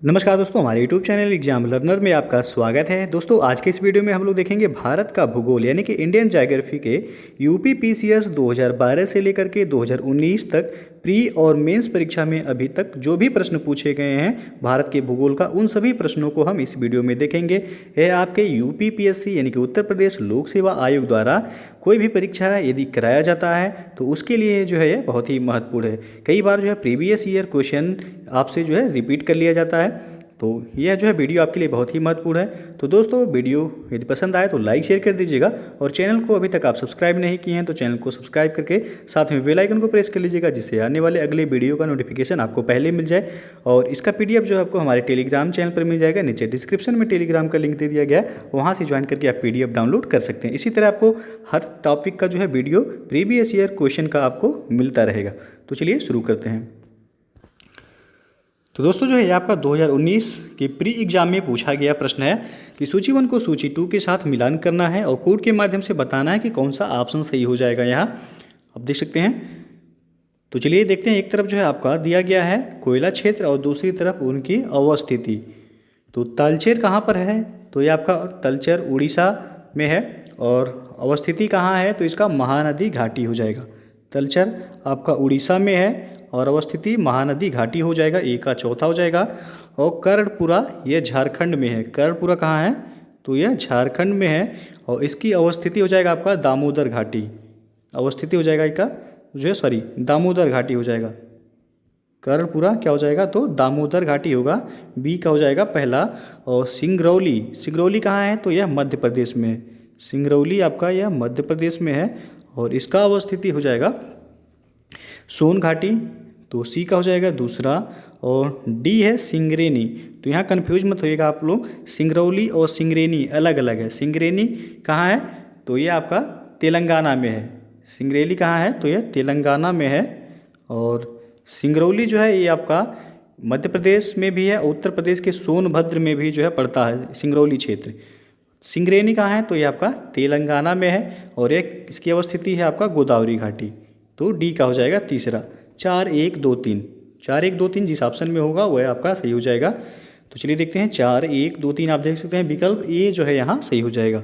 नमस्कार दोस्तों, हमारे YouTube चैनल एग्जाम लर्नर में आपका स्वागत है। दोस्तों, आज के इस वीडियो में हम लोग देखेंगे भारत का भूगोल यानी कि इंडियन ज्योग्राफी के यूपीपीसीएस 2012 से लेकर के 2019 तक प्री और मेंस परीक्षा में अभी तक जो भी प्रश्न पूछे गए हैं भारत के भूगोल का, उन सभी प्रश्नों को हम इस वीडियो में देखेंगे। यह आपके यूपीपीएससी यानी कि उत्तर प्रदेश लोक सेवा आयोग द्वारा कोई भी परीक्षा यदि कराया जाता है तो उसके लिए जो है यह बहुत ही महत्वपूर्ण है। कई बार जो है प्रीवियस ईयर क्वेश्चन आपसे जो है रिपीट कर लिया जाता है, तो यह जो है वीडियो आपके लिए बहुत ही महत्वपूर्ण है। तो दोस्तों, वीडियो यदि पसंद आए तो लाइक शेयर कर दीजिएगा और चैनल को अभी तक आप सब्सक्राइब नहीं किए हैं तो चैनल को सब्सक्राइब करके साथ में बेल आइकन को प्रेस कर लीजिएगा, जिससे आने वाले अगले वीडियो का नोटिफिकेशन आपको पहले मिल जाए। और इसका पीडीएफ जो है आपको हमारे टेलीग्राम चैनल पर मिल जाएगा। नीचे डिस्क्रिप्शन में टेलीग्राम का लिंक दे दिया गया है, वहाँ से ज्वाइन करके आप पीडीएफ डाउनलोड कर सकते हैं। इसी तरह आपको हर टॉपिक का जो है वीडियो प्रीवियस ईयर क्वेश्चन का आपको मिलता रहेगा। तो चलिए शुरू करते हैं। तो दोस्तों, जो है ये आपका 2019 के प्री एग्जाम में पूछा गया प्रश्न है कि सूची 1 को सूची 2 के साथ मिलान करना है और कोड के माध्यम से बताना है कि कौन सा ऑप्शन सही हो जाएगा। यहाँ आप देख सकते हैं। तो चलिए देखते हैं। एक तरफ जो है आपका दिया गया है कोयला क्षेत्र और दूसरी तरफ उनकी अवस्थिति। तो तलचेर कहाँ पर है? तो ये आपका तलचेर उड़ीसा में है और अवस्थिति कहाँ है? तो इसका महानदी घाटी हो जाएगा। तलचर आपका उड़ीसा में है और अवस्थिति महानदी घाटी हो जाएगा, ए का चौथा हो जाएगा। और कर्णपुरा ये झारखंड में है। कर्णपुरा कहाँ है? तो यह झारखंड में है और इसकी अवस्थिति हो जाएगा आपका दामोदर घाटी। अवस्थिति हो जाएगा इसका जो है दामोदर घाटी हो जाएगा। कर्णपुरा क्या हो जाएगा? तो दामोदर घाटी होगा, बी का हो जाएगा पहला। और सिंगरौली, सिंगरौली कहाँ है? तो यह मध्य प्रदेश में है। सिंगरौली आपका यह मध्य प्रदेश में है और इसका अवस्थिति हो जाएगा सोन घाटी। तो सी का हो जाएगा दूसरा। और डी है सिंगरेनी। तो यहाँ कन्फ्यूज मत होइएगा आप लोग, सिंगरौली और सिंगरेनी अलग अलग है। सिंगरेनी कहाँ है? तो ये आपका तेलंगाना में है। सिंगरेली कहाँ है? तो यह तेलंगाना में है। और सिंगरौली जो है ये आपका मध्य प्रदेश में भी है, उत्तर प्रदेश के सोनभद्र में भी जो है पड़ता है सिंगरौली क्षेत्र। सिंगरेनी कहाँ है? तो ये आपका तेलंगाना में है और एक इसकी अवस्थिति है आपका गोदावरी घाटी। तो डी का हो जाएगा तीसरा। 4 1 2 3, 4 1 2 3 जिस ऑप्शन में होगा वह आपका सही हो जाएगा। तो चलिए देखते हैं। 4 1 2 3 आप देख सकते हैं विकल्प ए जो है यहाँ सही हो जाएगा।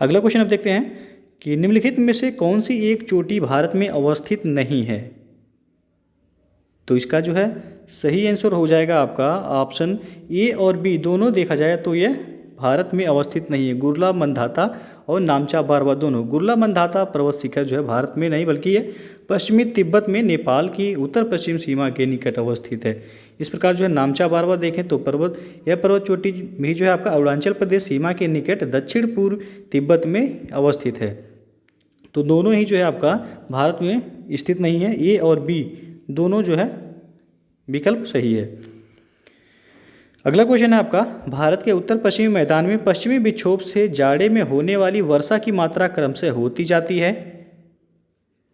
अगला क्वेश्चन आप देखते हैं कि निम्नलिखित में से कौन सी एक चोटी भारत में अवस्थित नहीं है? तो इसका जो है सही आंसर हो जाएगा आपका ऑप्शन ए और बी दोनों देखा जाए तो यह भारत में अवस्थित नहीं है। गुरला मंदाता और नामचा बारवा दोनों। गुरला मंदाता पर्वत शिखर जो है भारत में नहीं बल्कि ये पश्चिमी तिब्बत में नेपाल की उत्तर पश्चिम सीमा के निकट अवस्थित है। इस प्रकार जो है नामचा बारवा देखें तो यह पर्वत चोटी भी जो है आपका अरुणाचल प्रदेश सीमा के निकट दक्षिण पूर्व तिब्बत में अवस्थित है। तो दोनों ही जो है आपका भारत में स्थित नहीं है। ए और बी दोनों जो है विकल्प सही है। अगला क्वेश्चन है आपका, भारत के उत्तर पश्चिमी मैदान में पश्चिमी विक्षोभ से जाड़े में होने वाली वर्षा की मात्रा क्रम से होती जाती है?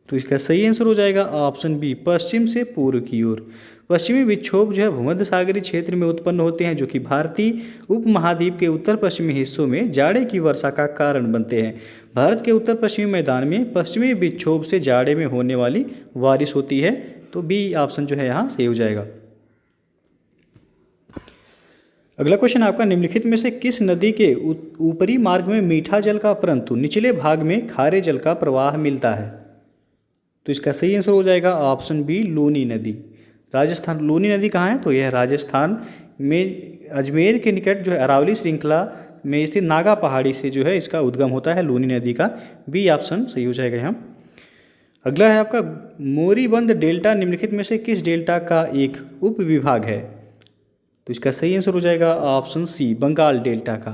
तो इसका सही आंसर हो जाएगा ऑप्शन बी, पश्चिम से पूर्व की ओर। पश्चिमी विक्षोभ जो है भूमध्य सागरीय क्षेत्र में उत्पन्न होते हैं, जो कि भारतीय उपमहाद्वीप के उत्तर पश्चिमी हिस्सों में जाड़े की वर्षा का कारण बनते हैं। भारत के उत्तर पश्चिमी मैदान में पश्चिमी विक्षोभ से जाड़े में होने वाली बारिश होती है। तो बी ऑप्शन जो है यहाँ सही हो जाएगा। अगला क्वेश्चन आपका, निम्नलिखित में से किस नदी के ऊपरी मार्ग में मीठा जल का परंतु निचले भाग में खारे जल का प्रवाह मिलता है? तो इसका सही आंसर हो जाएगा ऑप्शन बी, लूनी नदी। राजस्थान। लूनी नदी कहाँ है? तो यह राजस्थान में अजमेर के निकट जो है अरावली श्रृंखला में स्थित नागा पहाड़ी से जो है इसका उद्गम होता है लूनी नदी का। बी ऑप्शन सही हो जाएगा यहाँ। अगला है आपका, मोरीबंद डेल्टा निम्नलिखित में से किस डेल्टा का एक उप विभाग है? तो इसका सही आंसर हो जाएगा ऑप्शन सी, बंगाल डेल्टा का।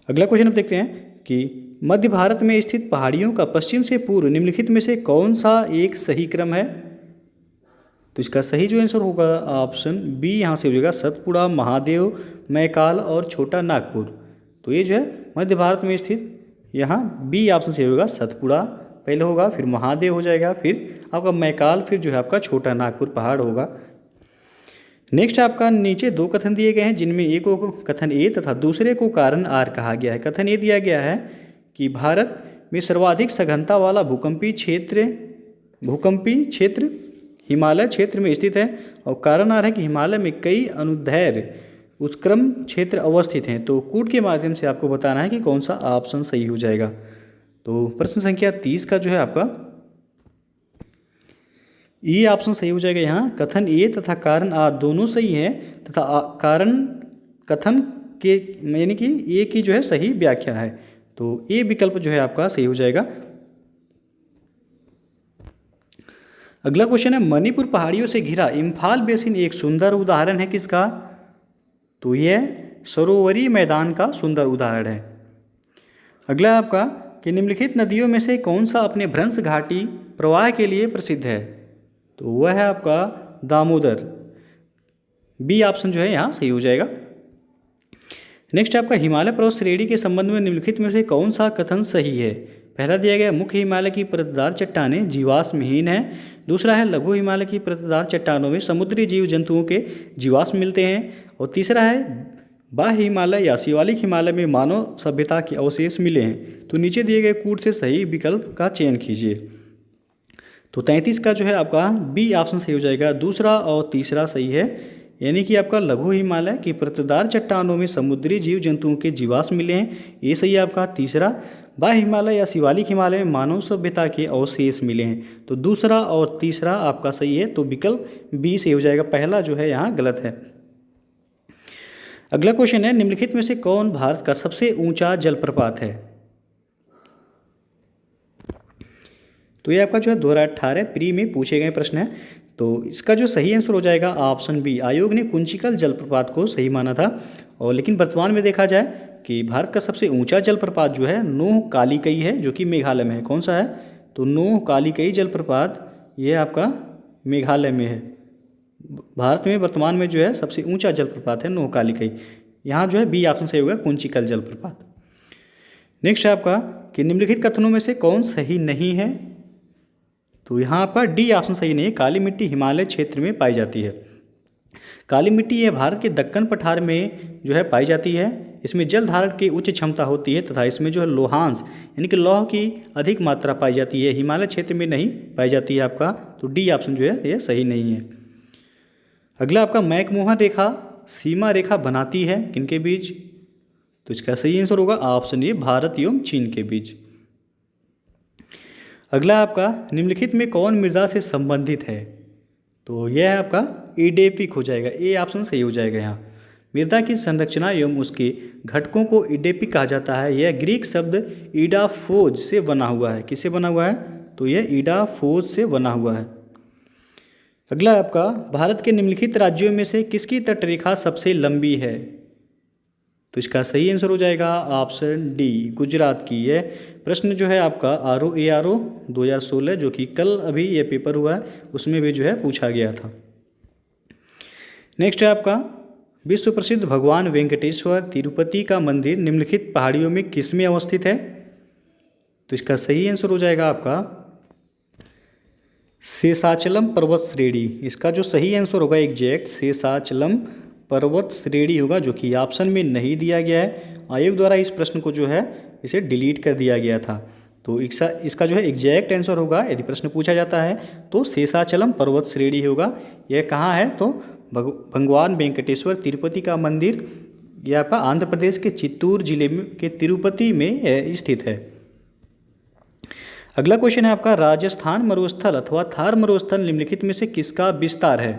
अगला क्वेश्चन आप देखते हैं कि मध्य भारत में स्थित पहाड़ियों का पश्चिम से पूर्व निम्नलिखित में से कौन सा एक सही क्रम है? तो इसका सही जो आंसर होगा ऑप्शन बी यहाँ से हो जाएगा, सतपुड़ा, महादेव, मैकाल और छोटा नागपुर। तो ये जो है मध्य भारत में स्थित, यहाँ बी ऑप्शन से होगा, सतपुड़ा पहले होगा, फिर महादेव हो जाएगा, फिर आपका मैकाल, फिर जो है आपका छोटा नागपुर पहाड़ होगा। नेक्स्ट आपका नीचे दो कथन दिए गए हैं, जिनमें एक को कथन ए तथा दूसरे को कारण आर कहा गया है। कथन ए दिया गया है कि भारत में सर्वाधिक सघनता वाला भूकंपीय क्षेत्र हिमालय क्षेत्र में स्थित है और कारण आ रहा है कि हिमालय में कई अनुदैर्घ्य उत्क्रम क्षेत्र अवस्थित हैं। तो कूट के माध्यम से आपको बताना है कि कौन सा ऑप्शन सही हो जाएगा। तो प्रश्न संख्या 30 का जो है आपका ये ऑप्शन सही हो जाएगा। यहाँ कथन ए तथा कारण आर दोनों सही हैं तथा कारण कथन के यानी कि ए की जो है सही व्याख्या है। तो ए विकल्प जो है आपका सही हो जाएगा। अगला क्वेश्चन है मणिपुर पहाड़ियों से घिरा इम्फाल बेसिन एक सुंदर उदाहरण है किसका? तो यह सरोवरी मैदान का सुंदर उदाहरण है। अगला आपका कि निम्नलिखित नदियों में से कौन सा अपने भ्रंश घाटी प्रवाह के लिए प्रसिद्ध है? तो वह है आपका दामोदर। बी ऑप्शन जो है यहाँ सही हो जाएगा। नेक्स्ट आपका हिमालय पर्वत श्रेणी के संबंध में निम्नलिखित में से कौन सा कथन सही है? पहला दिया गया मुख्य हिमालय की परतदार चट्टानें जीवाश्महीन है। दूसरा है लघु हिमालय की परतदार चट्टानों में समुद्री जीव जंतुओं के जीवाश्म मिलते हैं। और तीसरा है बाह्य हिमालय या शिवालिक हिमालय में मानव सभ्यता के अवशेष मिले हैं। तो नीचे दिए गए कूट से सही विकल्प का चयन कीजिए। तो 33 का जो है आपका बी ऑप्शन सही हो जाएगा। दूसरा और तीसरा सही है, यानी कि आपका लघु हिमालय की परतदार चट्टानों में समुद्री जीव जंतुओं के जीवाश्म मिले हैं, ये सही है आपका। तीसरा बाह्य हिमालय या शिवालिक हिमालय में मानव सभ्यता के अवशेष मिले हैं। तो दूसरा और तीसरा आपका सही है। तो विकल्प बी सही हो जाएगा। पहला जो है यहाँ गलत है। अगला क्वेश्चन है निम्नलिखित में से कौन भारत का सबसे ऊंचा जलप्रपात है? तो ये आपका जो है 2018 प्री में पूछे गए प्रश्न है। तो इसका जो सही आंसर हो जाएगा ऑप्शन बी। आयोग ने कुंचिकल जलप्रपात को सही माना था और लेकिन वर्तमान में देखा जाए कि भारत का सबसे ऊंचा जलप्रपात जो है नोह कालिकई है, जो कि मेघालय में है। कौन सा है? तो नोह कालिकई जलप्रपात ये आपका मेघालय में है। भारत में वर्तमान में जो है सबसे ऊंचा जलप्रपात है नोह कालिकई। यहाँ जो है बी ऑप्शन सही होगा, कुंचिकल जलप्रपात। नेक्स्ट है आपका कि निम्नलिखित कथनों में से कौन सही नहीं है? तो यहाँ पर डी ऑप्शन सही नहीं है। काली मिट्टी हिमालय क्षेत्र में पाई जाती है। काली मिट्टी यह भारत के दक्कन पठार में जो है पाई जाती है। इसमें जल धारण की उच्च क्षमता होती है तथा इसमें जो है लोहांश यानी कि लौह की अधिक मात्रा पाई जाती है। हिमालय क्षेत्र में नहीं पाई जाती है आपका। तो डी ऑप्शन जो है यह सही नहीं है। अगला आपका मैकमोहन रेखा सीमा रेखा बनाती है किनके बीच? तो इसका सही आंसर होगा ऑप्शन ए, भारत एवं चीन के बीच। अगला आपका निम्नलिखित में कौन मृदा से संबंधित है? तो यह है आपका इडेपिक हो जाएगा। ए ऑप्शन सही हो जाएगा। यहाँ मृदा की संरचना एवं उसके घटकों को इडेपिक कहा जाता है। यह ग्रीक शब्द ईडाफोज से बना हुआ है। किससे बना हुआ है? तो यह ईडाफोज से बना हुआ है। अगला आपका भारत के निम्नलिखित राज्यों में से किसकी तटरेखा सबसे लंबी है? तो इसका सही आंसर हो जाएगा ऑप्शन डी, गुजरात की। यह प्रश्न जो है आपका ROARO 2016 जो कि कल अभी ये पेपर हुआ है उसमें भी जो है पूछा गया था। नेक्स्ट है आपका विश्व प्रसिद्ध भगवान वेंकटेश्वर तिरुपति का मंदिर निम्नलिखित पहाड़ियों में किस में अवस्थित है? तो इसका सही आंसर हो जाएगा आपका शेषाचलम पर्वत श्रेणी। इसका जो सही आंसर होगा एग्जैक्ट शेषाचलम पर्वत श्रेणी होगा, जो कि ऑप्शन में नहीं दिया गया है। आयोग द्वारा इस प्रश्न को जो है इसे डिलीट कर दिया गया था। तो इसका जो है एग्जैक्ट आंसर होगा यदि प्रश्न पूछा जाता है तो शेषाचलम पर्वत श्रेणी होगा। यह कहाँ है? तो भगवान वेंकटेश्वर तिरुपति का मंदिर यह आपका आंध्र प्रदेश के चित्तूर जिले में के तिरुपति में स्थित है। अगला क्वेश्चन है आपका राजस्थान मरुस्थल अथवा थार मरुस्थल निम्नलिखित में से किसका विस्तार है?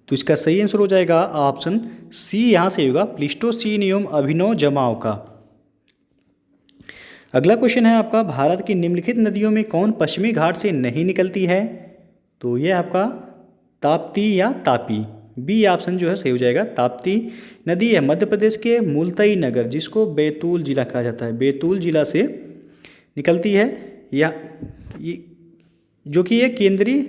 तो इसका सही आंसर हो जाएगा ऑप्शन सी, यहाँ से होगा प्लीस्टोसीन एवं अभिनव जमाव का। अगला क्वेश्चन है आपका भारत की निम्नलिखित नदियों में कौन पश्चिमी घाट से नहीं निकलती है? तो ये आपका ताप्ती या तापी। बी ऑप्शन जो है सही हो जाएगा। ताप्ती नदी है मध्य प्रदेश के मुल्ताई नगर जिसको बैतूल जिला कहा जाता है, बैतूल जिला से निकलती है। या जो कि ये केंद्रीय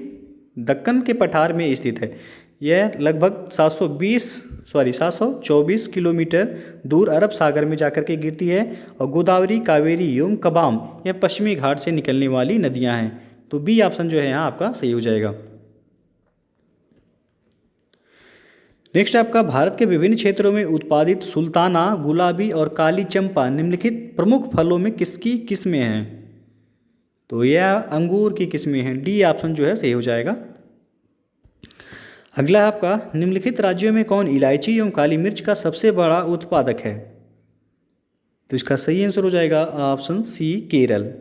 दक्कन के पठार में स्थित है। यह लगभग 724 किलोमीटर दूर अरब सागर में जाकर के गिरती है। और गोदावरी, कावेरी एवं कबाम यह पश्चिमी घाट से निकलने वाली नदियां हैं। तो बी ऑप्शन जो है यहाँ आपका सही हो जाएगा। नेक्स्ट आपका भारत के विभिन्न क्षेत्रों में उत्पादित सुल्ताना, गुलाबी और काली चंपा निम्नलिखित प्रमुख फलों में किसकी किस्में हैं? तो यह अंगूर की किस्में हैं। डी ऑप्शन जो है सही हो जाएगा। अगला है आपका, निम्नलिखित राज्यों में कौन इलायची एवं काली मिर्च का सबसे बड़ा उत्पादक है? तो इसका सही आंसर हो जाएगा ऑप्शन सी, केरल।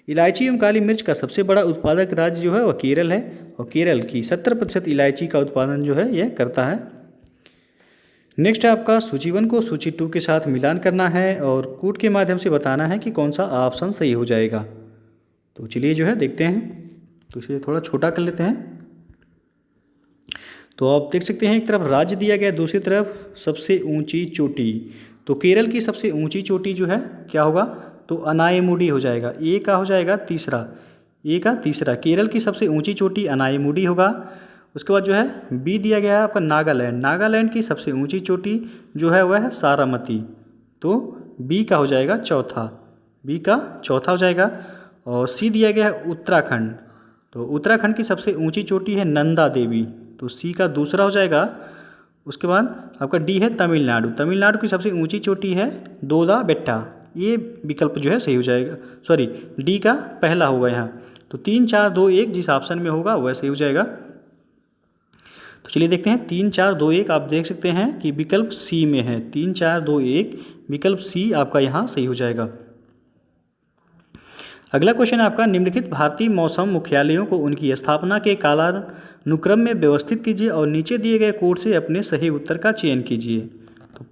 इलायची एवं काली मिर्च का सबसे बड़ा उत्पादक राज्य जो है वह केरल है, और केरल की 70% इलायची का उत्पादन जो है यह करता है। नेक्स्ट है आपका, सूची 1 को सूची 2 के साथ मिलान करना है और कूट के माध्यम से बताना है कि कौन सा ऑप्शन सही हो जाएगा। तो चलिए जो है देखते हैं। तो इसे थोड़ा छोटा कर लेते हैं। तो आप देख सकते हैं, एक तरफ राज्य दिया गया, दूसरी तरफ सबसे ऊंची चोटी। तो केरल की सबसे ऊंची चोटी जो है क्या होगा? तो अनायमुडी हो जाएगा। ए का हो जाएगा तीसरा, ए का तीसरा। केरल की सबसे ऊंची चोटी अनायमुडी होगा। उसके बाद जो है बी दिया गया है आपका नागालैंड। नागालैंड की सबसे ऊंची चोटी जो है वह है सारामती। तो बी का हो जाएगा चौथा, बी का चौथा हो जाएगा। और सी दिया गया है उत्तराखंड। तो उत्तराखंड की सबसे ऊंची चोटी है नंदा देवी। तो सी का दूसरा हो जाएगा। उसके बाद आपका डी है तमिलनाडु। तमिलनाडु की सबसे ऊंची चोटी है दोदा बेट्टा। ये विकल्प जो है सही हो जाएगा, सॉरी डी का पहला होगा यहाँ। तो 3 4 2 1 जिस ऑप्शन में होगा वह सही हो जाएगा। तो चलिए देखते हैं 3 4 2 1। आप देख सकते हैं कि विकल्प सी में है। 3 4 2 1 विकल्प सी आपका यहाँ सही हो जाएगा। अगला क्वेश्चन है आपका, निम्नलिखित भारतीय मौसम मुख्यालयों को उनकी स्थापना के कालानुक्रम में व्यवस्थित कीजिए और नीचे दिए गए कोड से अपने सही उत्तर का चयन कीजिए। तो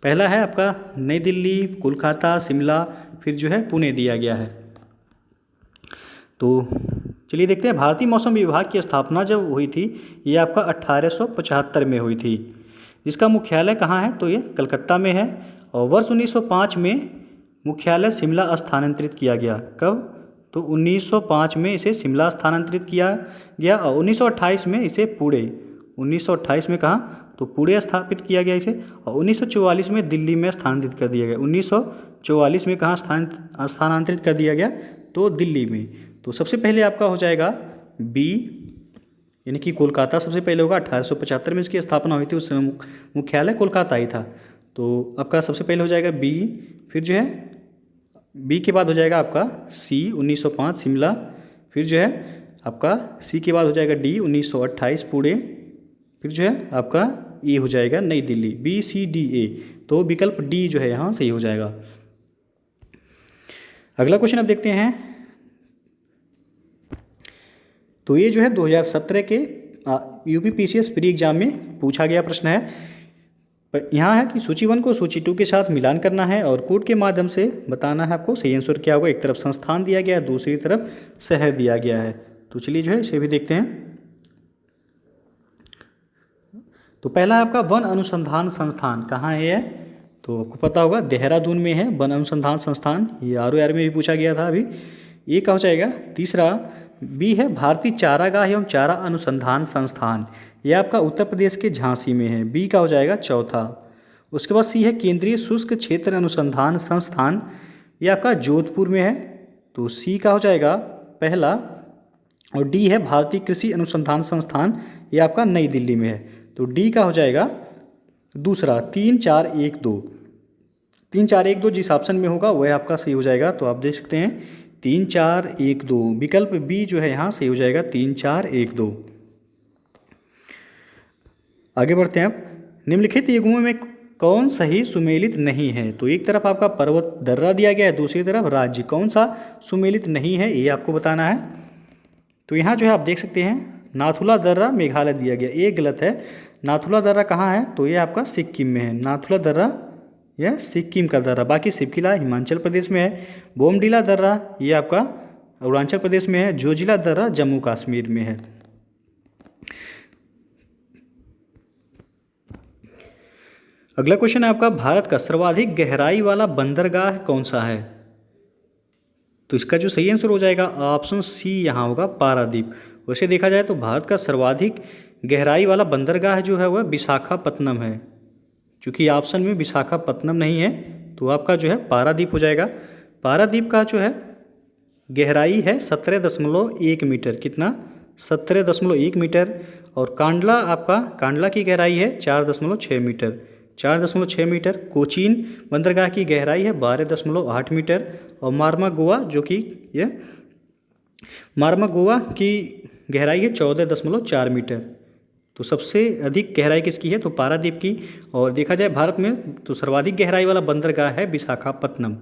पहला है आपका नई दिल्ली, कोलकाता, शिमला, फिर जो है पुणे दिया गया है। तो चलिए देखते हैं, भारतीय मौसम विभाग की स्थापना जब हुई थी ये आपका 1875 में हुई थी। जिसका मुख्यालय कहाँ है? तो ये कलकत्ता में है। और वर्ष 1905 में मुख्यालय शिमला स्थानांतरित किया गया। कब? तो 1905 में इसे शिमला स्थानांतरित किया गया और 1928 में इसे पुणे, 1928 में कहाँ? तो पुणे स्थापित किया गया इसे। और 1944 में दिल्ली में स्थानांतरित कर दिया गया। 1944 में कहाँ स्थानांतरित कर दिया गया? तो दिल्ली में। तो सबसे पहले आपका हो जाएगा बी, यानी कि कोलकाता सबसे पहले होगा। 1875 में इसकी स्थापना हुई थी, उस समय मुख्यालय कोलकाता ही था। तो आपका सबसे पहले हो जाएगा बी। फिर जो है बी के बाद हो जाएगा आपका सी 1905 शिमला। फिर जो है आपका सी के बाद हो जाएगा डी 1928 पुणे। फिर जो है आपका ए हो जाएगा New Delhi. B C D A. तो विकल्प डी जो है यहाँ सही हो जाएगा। अगला क्वेश्चन अब देखते हैं। तो ये जो है 2017 के यूपीपीसीएस प्री एग्जाम में पूछा गया प्रश्न है। यहाँ है कि सूची 1 को सूची 2 के साथ मिलान करना है और कोड के माध्यम से बताना है आपको सही आंसर क्या होगा। एक तरफ संस्थान दिया गया है, दूसरी तरफ शहर दिया गया है। तो चलिए जो है इसे भी देखते हैं। तो पहला है आपका वन अनुसंधान संस्थान, कहाँ है यह? तो आपको पता होगा देहरादून में है वन अनुसंधान संस्थान। ये ROR में भी पूछा गया था अभी। ये का हो जाएगा तीसरा। बी है भारतीय चारागाह एवं चारा अनुसंधान संस्थान। यह आपका उत्तर प्रदेश के झांसी में है। बी का हो जाएगा चौथा। उसके बाद सी है केंद्रीय शुष्क क्षेत्र अनुसंधान संस्थान। यह आपका जोधपुर में है। तो सी का हो जाएगा पहला। और डी है भारतीय कृषि अनुसंधान संस्थान। यह आपका नई दिल्ली में है। तो डी का हो जाएगा दूसरा। 3 4 1 2 3 4 1 2 जिस ऑप्शन में होगा वह आपका सही हो जाएगा। तो आप देख सकते हैं 3 4 1 2 विकल्प बी जो है यहाँ सही हो जाएगा। 3 4 1 2। आगे बढ़ते हैं अब। निम्नलिखित युग्मों में कौन सही सुमेलित नहीं है? तो एक तरफ आपका पर्वत दर्रा दिया गया है, दूसरी तरफ राज्य। कौन सा सुमेलित नहीं है ये आपको बताना है। तो यहाँ जो है आप देख सकते हैं नाथुला दर्रा मेघालय दिया गया, ये गलत है। नाथुला दर्रा कहाँ है? तो ये आपका सिक्किम में है। नाथुला दर्रा यह सिक्किम का दर्रा, बाकी सिपकिला हिमाचल प्रदेश में है। बोमडीला दर्रा ये आपका अरुणाचल प्रदेश में है। जोजिला दर्रा जम्मू कश्मीर में है। अगला क्वेश्चन है आपका, भारत का सर्वाधिक गहराई वाला बंदरगाह कौन सा है? तो इसका जो सही आंसर हो जाएगा ऑप्शन सी यहाँ होगा, पारादीप। वैसे देखा जाए तो भारत का सर्वाधिक गहराई वाला बंदरगाह जो है वह विशाखापत्तनम है। चूँकि ऑप्शन में विशाखापत्तनम नहीं है तो आपका जो है पारादीप हो जाएगा। पारादीप का जो है गहराई है 17.1 मीटर। कितना? 17.1 मीटर। और कांडला आपका कांडला की गहराई है 4.6 मीटर। 4.6 मीटर। कोचीन बंदरगाह की गहराई है 12.8 मीटर। और मार्मा गोवा जो कि ये मार्मागोवा की गहराई है 14.4 मीटर। तो सबसे अधिक गहराई किसकी है? तो पारादीप की। और देखा जाए भारत में तो सर्वाधिक गहराई वाला बंदरगाह है विशाखापत्तनम।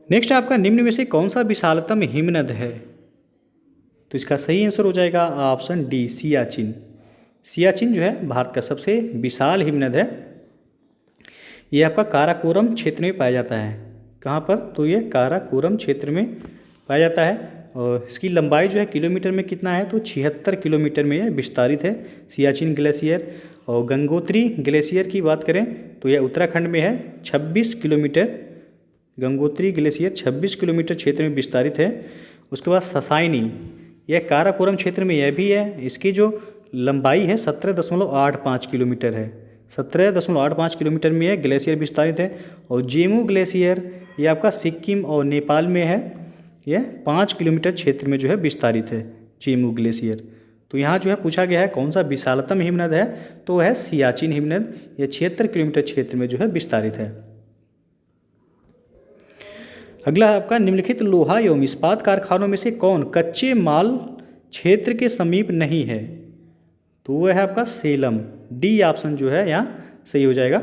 नेक्स्ट आपका निम्न में से कौन सा विशालतम हिमनद है? तो इसका सही आंसर हो जाएगा ऑप्शन डी, सियाचिन। सियाचिन जो है भारत का सबसे विशाल हिमनद है। ये आपका काराकोरम क्षेत्र में पाया जाता है। कहाँ पर? तो ये काराकोरम क्षेत्र में पाया जाता है। और इसकी लंबाई जो है किलोमीटर में कितना है? तो 76 किलोमीटर में यह विस्तारित है सियाचिन ग्लेशियर। और गंगोत्री ग्लेशियर की बात करें तो यह उत्तराखंड में है, 26 किलोमीटर। गंगोत्री ग्लेशियर 26 किलोमीटर क्षेत्र में विस्तारित है। उसके बाद ससाइनी, यह काराकोरम क्षेत्र में यह भी है। इसकी जो लंबाई है 17.85 किलोमीटर है। 17.85 किलोमीटर में यह ग्लेशियर विस्तारित है। और जेमू ग्लेशियर ये आपका सिक्किम और नेपाल में है। यह 5 किलोमीटर क्षेत्र में जो है विस्तारित है जेमू ग्लेशियर। तो यहाँ जो है पूछा गया है कौन सा विशालतम हिमनद है? तो है सियाचिन हिमनद। यह 76 किलोमीटर क्षेत्र में जो है विस्तारित है। अगला है आपका निम्नलिखित लोहा एवं इस्पात कारखानों में से कौन कच्चे माल क्षेत्र के समीप नहीं है? तो वह है आपका सेलम। डी ऑप्शन जो है यहाँ सही हो जाएगा।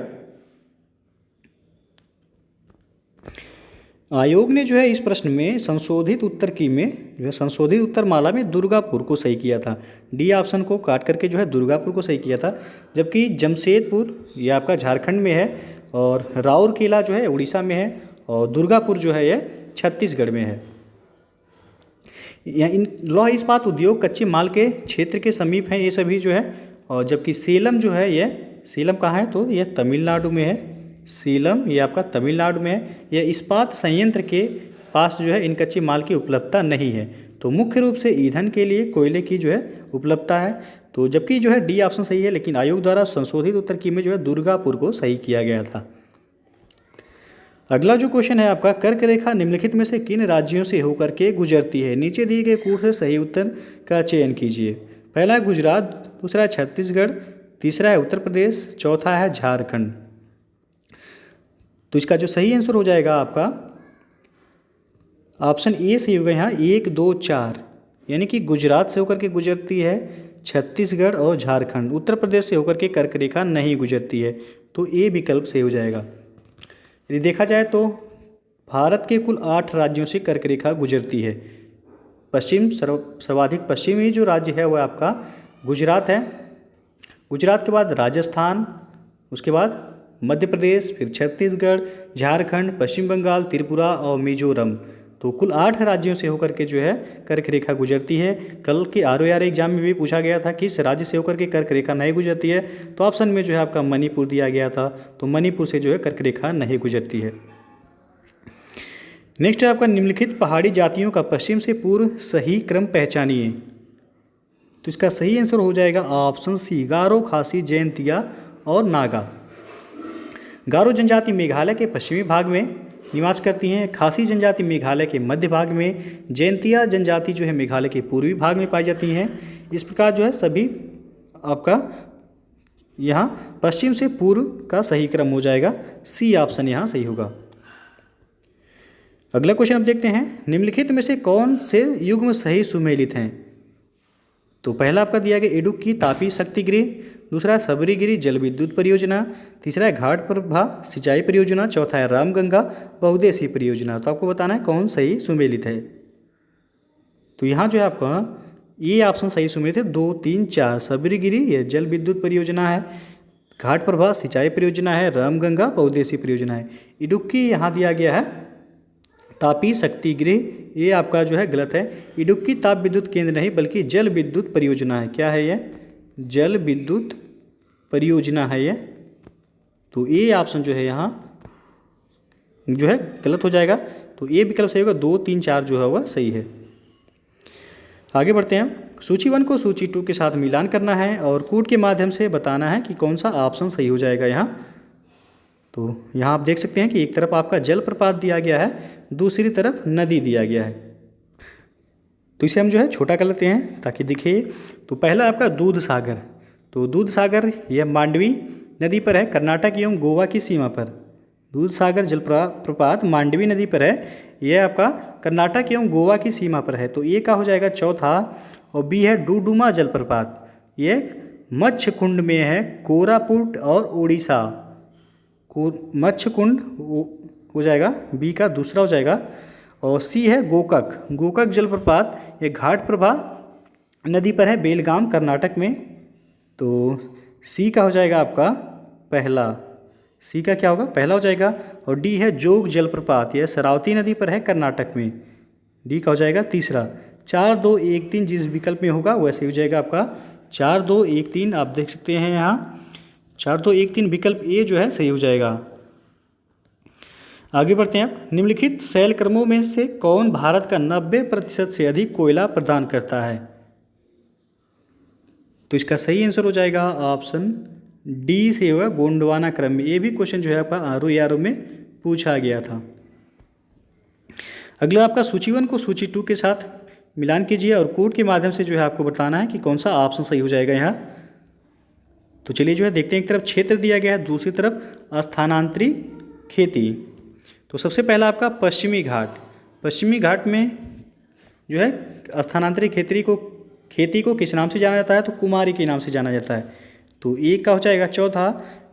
आयोग ने जो है इस प्रश्न में संशोधित उत्तर की में जो है संशोधित उत्तर माला में दुर्गापुर को सही किया था। डी ऑप्शन को काट करके जो है दुर्गापुर को सही किया था। जबकि जमशेदपुर ये आपका झारखंड में है और राउरकेला जो है उड़ीसा में है और दुर्गापुर जो है यह छत्तीसगढ़ में है। इन लौह इस्पात उद्योग कच्चे माल के क्षेत्र के समीप हैं ये सभी जो है। और जबकि सेलम जो है यह सेलम कहाँ है? तो यह तमिलनाडु में है। सेलम ये आपका तमिलनाडु में है। यह इस्पात संयंत्र के पास जो है इन कच्चे माल की उपलब्धता नहीं है। तो मुख्य रूप से ईंधन के लिए कोयले की जो है उपलब्धता है। तो जबकि जो है डी ऑप्शन सही है, लेकिन आयोग द्वारा संशोधित उत्तर की में जो है दुर्गापुर को सही किया गया था। अगला जो क्वेश्चन है आपका, कर्क रेखा निम्नलिखित में से किन राज्यों से होकर के गुजरती है? नीचे दिए गए कूट से सही उत्तर का चयन कीजिए। पहला है गुजरात, दूसरा है छत्तीसगढ़, तीसरा है उत्तर प्रदेश, चौथा है झारखंड। तो इसका जो सही आंसर हो जाएगा आपका ऑप्शन ए सही होगा यहाँ 1, 2, 4। यानी कि गुजरात से होकर के गुजरती है, छत्तीसगढ़ और झारखंड। उत्तर प्रदेश से होकर के कर्क रेखा नहीं गुजरती है। तो ए विकल्प सही हो जाएगा। यदि देखा जाए तो भारत के कुल 8 राज्यों से कर्क रेखा गुजरती है। सर्वाधिक पश्चिमी जो राज्य है वह आपका गुजरात है। गुजरात के बाद राजस्थान, उसके बाद मध्य प्रदेश, फिर छत्तीसगढ़, झारखंड, पश्चिम बंगाल, त्रिपुरा और मिजोरम। तो कुल 8 राज्यों से होकर के जो है कर्क रेखा गुजरती है। कल के ROR एग्जाम में भी पूछा गया था किस राज्य से होकर के कर्क रेखा नहीं गुजरती है, तो ऑप्शन में जो है आपका मणिपुर दिया गया था। तो मणिपुर से जो है कर्क रेखा नहीं गुजरती है। नेक्स्ट है आपका निम्नलिखित पहाड़ी जातियों का पश्चिम से पूर्व सही क्रम पहचानिए। तो इसका सही आंसर हो जाएगा ऑप्शन सी, गारो, खासी, जैंतिया और नागा। गारो जनजाति मेघालय के पश्चिमी भाग में निवास करती हैं। खासी जनजाति मेघालय के मध्य भाग में, जैंतिया जनजाति जो है मेघालय के पूर्वी भाग में पाई जाती हैं। इस प्रकार जो है सभी आपका यहाँ पश्चिम से पूर्व का सही क्रम हो जाएगा। सी ऑप्शन यहाँ सही होगा। अगला क्वेश्चन आप देखते हैं, निम्नलिखित में से कौन से युग्म सही सुमेलित हैं? तो पहला आपका दिया गया इडुक्की तापी शक्ति गृह, दूसरा है सबरीगिरी जल विद्युत परियोजना, तीसरा है घाट प्रभा सिंचाई परियोजना, चौथा है रामगंगा बहुउद्देशीय परियोजना। तो आपको बताना है कौन सही सुमेलित है। तो यहाँ जो है आपका ये ऑप्शन सही सुमेलित है 2, 3, 4। सबरीगिरी ये जल विद्युत परियोजना है, घाट प्रभा सिंचाई परियोजना है, रामगंगा बहुउद्देशीय परियोजना है। इडुक्की यहाँ दिया गया है तापी शक्ति गृह, ये आपका जो है गलत है। इडुक्की ताप विद्युत केंद्र नहीं बल्कि जल विद्युत परियोजना है। क्या है ये? जल विद्युत परियोजना है ये। तो ये ऑप्शन जो है यहाँ जो है गलत हो जाएगा। तो ये विकल्प सही होगा, 2, 3, 4 जो है वह सही है। आगे बढ़ते हैं। सूची 1 को सूची 2 के साथ मिलान करना है और कूट के माध्यम से बताना है कि कौन सा ऑप्शन सही हो जाएगा यहाँ। तो यहाँ आप देख सकते हैं कि एक तरफ आपका जलप्रपात दिया गया है, दूसरी तरफ नदी दिया गया है। तो इसे हम जो है छोटा कर लेते हैं ताकि दिखे। तो पहला आपका दूध सागर। तो दूध सागर यह मांडवी नदी पर है, कर्नाटक एवं गोवा की सीमा पर। दूधसागर जलप्रपात मांडवी नदी पर है। यह आपका कर्नाटक एवं गोवा की सीमा पर है। तो ये क्या हो जाएगा चौथा। और बी है डुडुमा जलप्रपात, ये मच्छकुंड में है, कोरापुट और उड़ीसा। मच्छकुंड हो जाएगा, बी का दूसरा हो जाएगा। और सी है गोकक, गोकक जलप्रपात, ये घाट प्रभा नदी पर है, बेलगाम कर्नाटक में। तो सी का हो जाएगा आपका पहला, सी का क्या होगा पहला हो जाएगा। और डी है जोग जलप्रपात, यह शरावती नदी पर है कर्नाटक में, डी का हो जाएगा तीसरा। 4 2 1 3 जिस विकल्प में होगा वैसे हो जाएगा आपका 4 2 1 3। आप देख सकते हैं यहाँ 4 2 1 3 विकल्प ए जो है सही हो जाएगा। आगे बढ़ते हैं आप। निम्नलिखित शैल क्रमों में से कौन भारत का 90% से अधिक कोयला प्रदान करता है। तो इसका सही आंसर हो जाएगा ऑप्शन डी से होगा गोंडवाना क्रम में। ये भी क्वेश्चन जो है आपका आरओ में पूछा गया था। अगला आपका सूची 1 को सूची 2 के साथ मिलान कीजिए और कोड के माध्यम से जो है आपको बताना है कि कौन सा ऑप्शन सही हो जाएगा यहाँ। तो चलिए जो है देखते हैं, एक तरफ क्षेत्र दिया गया है, दूसरी तरफ स्थानांतरी खेती। तो सबसे पहला आपका पश्चिमी घाट। पश्चिमी घाट में जो है स्थानांतरी खेती को किस नाम से जाना जाता है, तो कुमारी के नाम से जाना जाता है। तो ए का हो जाएगा चौथा।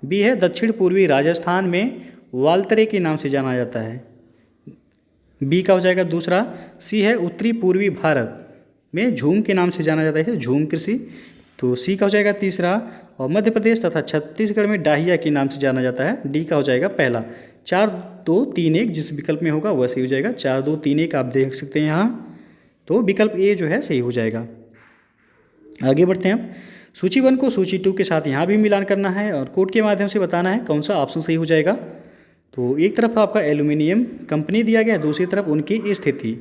बी है दक्षिण पूर्वी राजस्थान में वालतरे के नाम से जाना जाता है, बी का हो जाएगा दूसरा। सी है उत्तरी पूर्वी भारत में झूम के नाम से जाना जाता है, झूम कृषि। तो सी का हो जाएगा तीसरा। और मध्य प्रदेश तथा छत्तीसगढ़ में डाहिया के नाम से जाना जाता है, डी का हो जाएगा पहला। 4 2 3 1 जिस विकल्प में होगा वह सही हो जाएगा। 4 2 3 1 आप देख सकते हैं यहाँ, तो विकल्प ए जो है सही हो जाएगा। आगे बढ़ते हैं हम। सूची 1 को सूची 2 के साथ यहाँ भी मिलान करना है और कोड के माध्यम से बताना है कौन सा ऑप्शन सही हो जाएगा। तो एक तरफ आपका एल्यूमिनियम कंपनी दिया गया है, दूसरी तरफ उनकी स्थिति।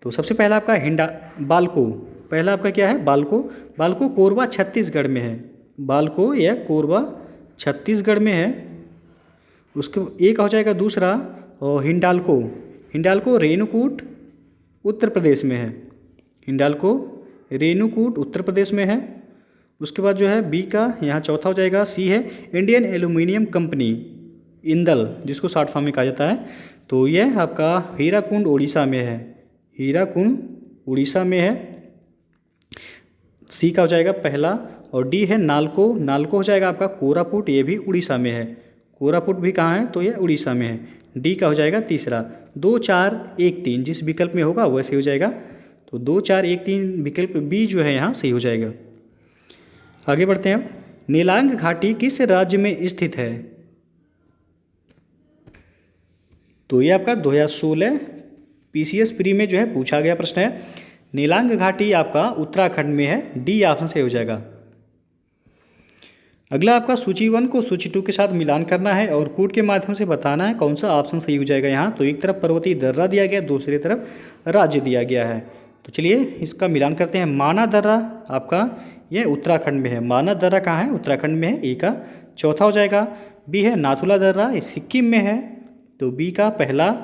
तो सबसे पहला आपका बाल्को, पहला आपका क्या है बाल्को। बाल्को कोरबा छत्तीसगढ़ में है, बाल्को यह कोरबा छत्तीसगढ़ में है। उसके एक हो जाएगा दूसरा। और हिंडाल्को रेणुकूट उत्तर प्रदेश में है, हिंडाल्को रेणुकूट उत्तर प्रदेश में है। उसके बाद जो है बी का यहाँ चौथा हो जाएगा। सी है इंडियन एल्यूमिनियम कंपनी इंदल, जिसको शॉर्ट फॉर्म में कहा जाता है। तो यह आपका हीराकुंड उड़ीसा में है, हीराकुंड उड़ीसा में है, सी का हो जाएगा पहला। और डी है नालको हो जाएगा आपका कोरापुट, ये भी उड़ीसा में है, कोरापुट भी कहाँ है, तो यह उड़ीसा में है, डी का हो जाएगा तीसरा। 2 4 1 3 जिस विकल्प में होगा वैसे हो जाएगा। तो 2 4 1 3 विकल्प बी जो है यहाँ सही हो जाएगा। आगे बढ़ते हैं। नीलांग घाटी किस राज्य में स्थित है। तो ये आपका 2016 पीसीएस प्री में जो है पूछा गया प्रश्न है। नीलांग घाटी आपका उत्तराखंड में है, डी ऑप्शन सही हो जाएगा। अगला आपका सूची 1 को सूची 2 के साथ मिलान करना है और कोड के माध्यम से बताना है कौन सा ऑप्शन सही हो जाएगा यहाँ। तो एक तरफ पर्वतीय दर्रा दिया गया, दूसरी तरफ राज्य दिया गया है। तो चलिए इसका मिलान करते हैं। माना दर्रा आपका यह उत्तराखंड में है, माना दर्रा कहाँ है, उत्तराखंड में है, ए का चौथा हो जाएगा। बी है नाथुला दर्रा, ये सिक्किम में है, तो बी का पहला।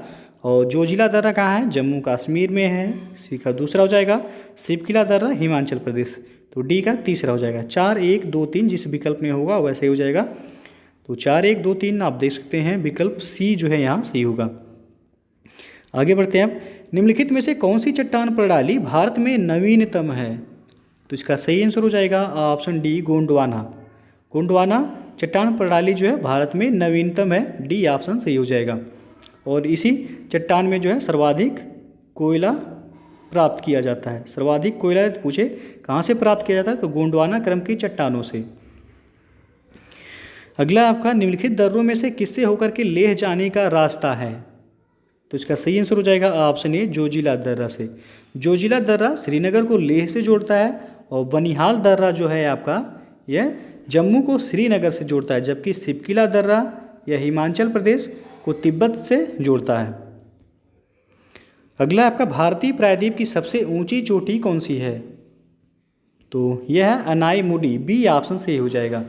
और जोजिला दर्रा कहाँ है, जम्मू कश्मीर में है, सी का दूसरा हो जाएगा। सिपकिला दर्रा हिमाचल प्रदेश, तो डी का तीसरा हो जाएगा। 4 1 2 3 जिस विकल्प में होगा वैसे ही हो जाएगा। तो 4 1 2 3 आप देख सकते हैं, विकल्प सी जो है यहाँ सही होगा। आगे बढ़ते हैं। निम्नलिखित में से कौन सी चट्टान प्रणाली भारत में नवीनतम है। तो इसका सही आंसर हो जाएगा ऑप्शन डी गोंडवाना चट्टान प्रणाली जो है भारत में नवीनतम है, डी ऑप्शन सही हो जाएगा। और इसी चट्टान में जो है सर्वाधिक कोयला प्राप्त किया जाता है। सर्वाधिक कोयला पूछे कहाँ से प्राप्त किया जाता है, तो गोंडवाना क्रम की चट्टानों से। अगला आपका निम्नलिखित दर्रों में से किससे होकर के लेह जाने का रास्ता है। तो इसका सही आंसर हो जाएगा ऑप्शन ए जोजिला दर्रा से। जोजिला दर्रा श्रीनगर को लेह से जोड़ता है और बनिहाल दर्रा जो है आपका यह जम्मू को श्रीनगर से जोड़ता है, जबकि सिपकिला दर्रा यह हिमाचल प्रदेश को तिब्बत से जोड़ता है। अगला आपका भारतीय प्रायद्वीप की सबसे ऊंची चोटी कौन सी है। तो यह है अनाईमुडी, बी ऑप्शन सही हो जाएगा।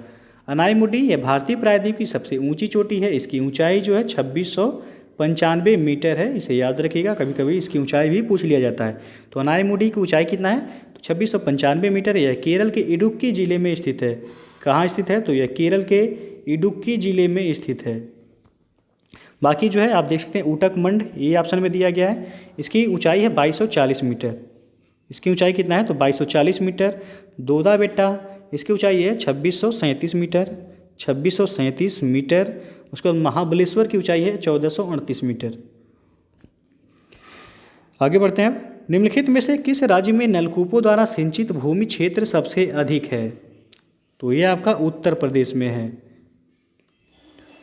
अनाईमुडी यह भारतीय प्रायद्वीप की सबसे ऊंची चोटी है। इसकी ऊंचाई जो है 2695 मीटर है, इसे याद रखिएगा, कभी कभी इसकी ऊंचाई भी पूछ लिया जाता है। तो अनाईमुडी की ऊंचाई कितना है, तो 2695 मीटर। यह केरल के इडुक्की जिले में स्थित है। कहाँ स्थित है, तो यह केरल के इडुक्की जिले में स्थित है। बाकी जो है आप देख सकते हैं ऊटक मंड, ये ऑप्शन में दिया गया है। इसकी ऊंचाई है 2240 मीटर। इसकी ऊंचाई कितना है तो 2240 मीटर। दोदा बेट्टा, इसकी ऊंचाई है 2637 मीटर। 2637 मीटर। उसके बाद महाबलेश्वर की ऊंचाई है 1438 मीटर। आगे बढ़ते हैं अब। निम्नलिखित में से किस राज्य में नलकूपों द्वारा सिंचित भूमि क्षेत्र सबसे अधिक है? तो ये आपका उत्तर प्रदेश में है,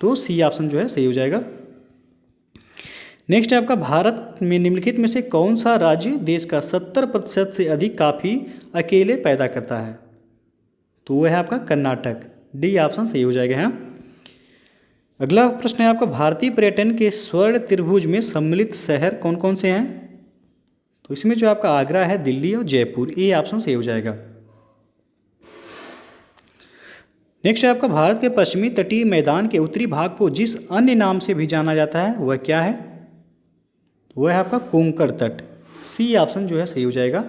तो सी ऑप्शन जो है सही हो जाएगा। नेक्स्ट है आपका, भारत में निम्नलिखित में से कौन सा राज्य देश का 70% से अधिक कॉफ़ी अकेले पैदा करता है? तो वह है आपका कर्नाटक। डी ऑप्शन सही हो जाएगा। हाँ, अगला प्रश्न है आपका, भारतीय पर्यटन के स्वर्ण त्रिभुज में सम्मिलित शहर कौन कौन से हैं? तो इसमें जो आपका आगरा है, दिल्ली और जयपुर, ये ऑप्शन सही हो जाएगा। नेक्स्ट है आपका, भारत के पश्चिमी तटीय मैदान के उत्तरी भाग को जिस अन्य नाम से भी जाना जाता है वह क्या है? वह है आपका कोंकण तट। सी ऑप्शन जो है सही हो जाएगा।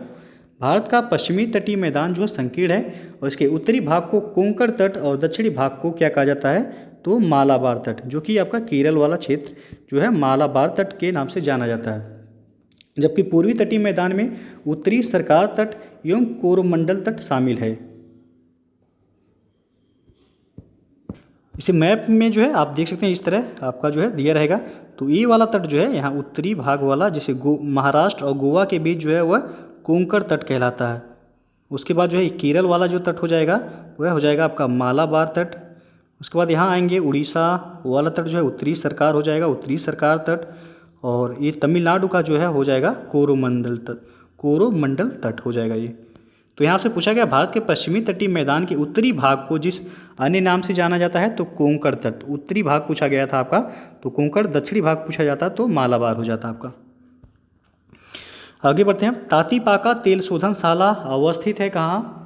भारत का पश्चिमी तटीय मैदान जो है संकीर्ण है और इसके उत्तरी भाग को कोंकण तट और दक्षिणी भाग को क्या कहा जाता है तो मालाबार तट, जो कि आपका केरल वाला क्षेत्र जो है मालाबार तट के नाम से जाना जाता है। जबकि पूर्वी तटीय मैदान में उत्तरी सरकार तट एवं कोरोमंडल तट शामिल है। इसे मैप में जो है आप देख सकते हैं, इस तरह आपका जो है दिया रहेगा। तो ये वाला तट जो है यहाँ उत्तरी भाग वाला, जैसे महाराष्ट्र और गोवा के बीच जो है वह कोंकण तट कहलाता है। उसके बाद जो है केरल वाला जो तट हो जाएगा वह हो जाएगा आपका मालाबार तट। उसके बाद यहाँ आएंगे उड़ीसा वाला तट जो है उत्तरी सरकार हो जाएगा, उत्तरी सरकार तट। और ये तमिलनाडु का जो है हो जाएगा कोरोमंडल तट हो जाएगा ये। तो यहाँ से पूछा गया, भारत के पश्चिमी तटीय मैदान के उत्तरी भाग को जिस अन्य नाम से जाना जाता है तो कोंकण तट। उत्तरी भाग पूछा गया था आपका तो कोंकण, दक्षिणी भाग पूछा जाता तो मालाबार हो जाता आपका। आगे बढ़ते हैं। तातीपाका तेल शोधनशाला अवस्थित है कहाँ?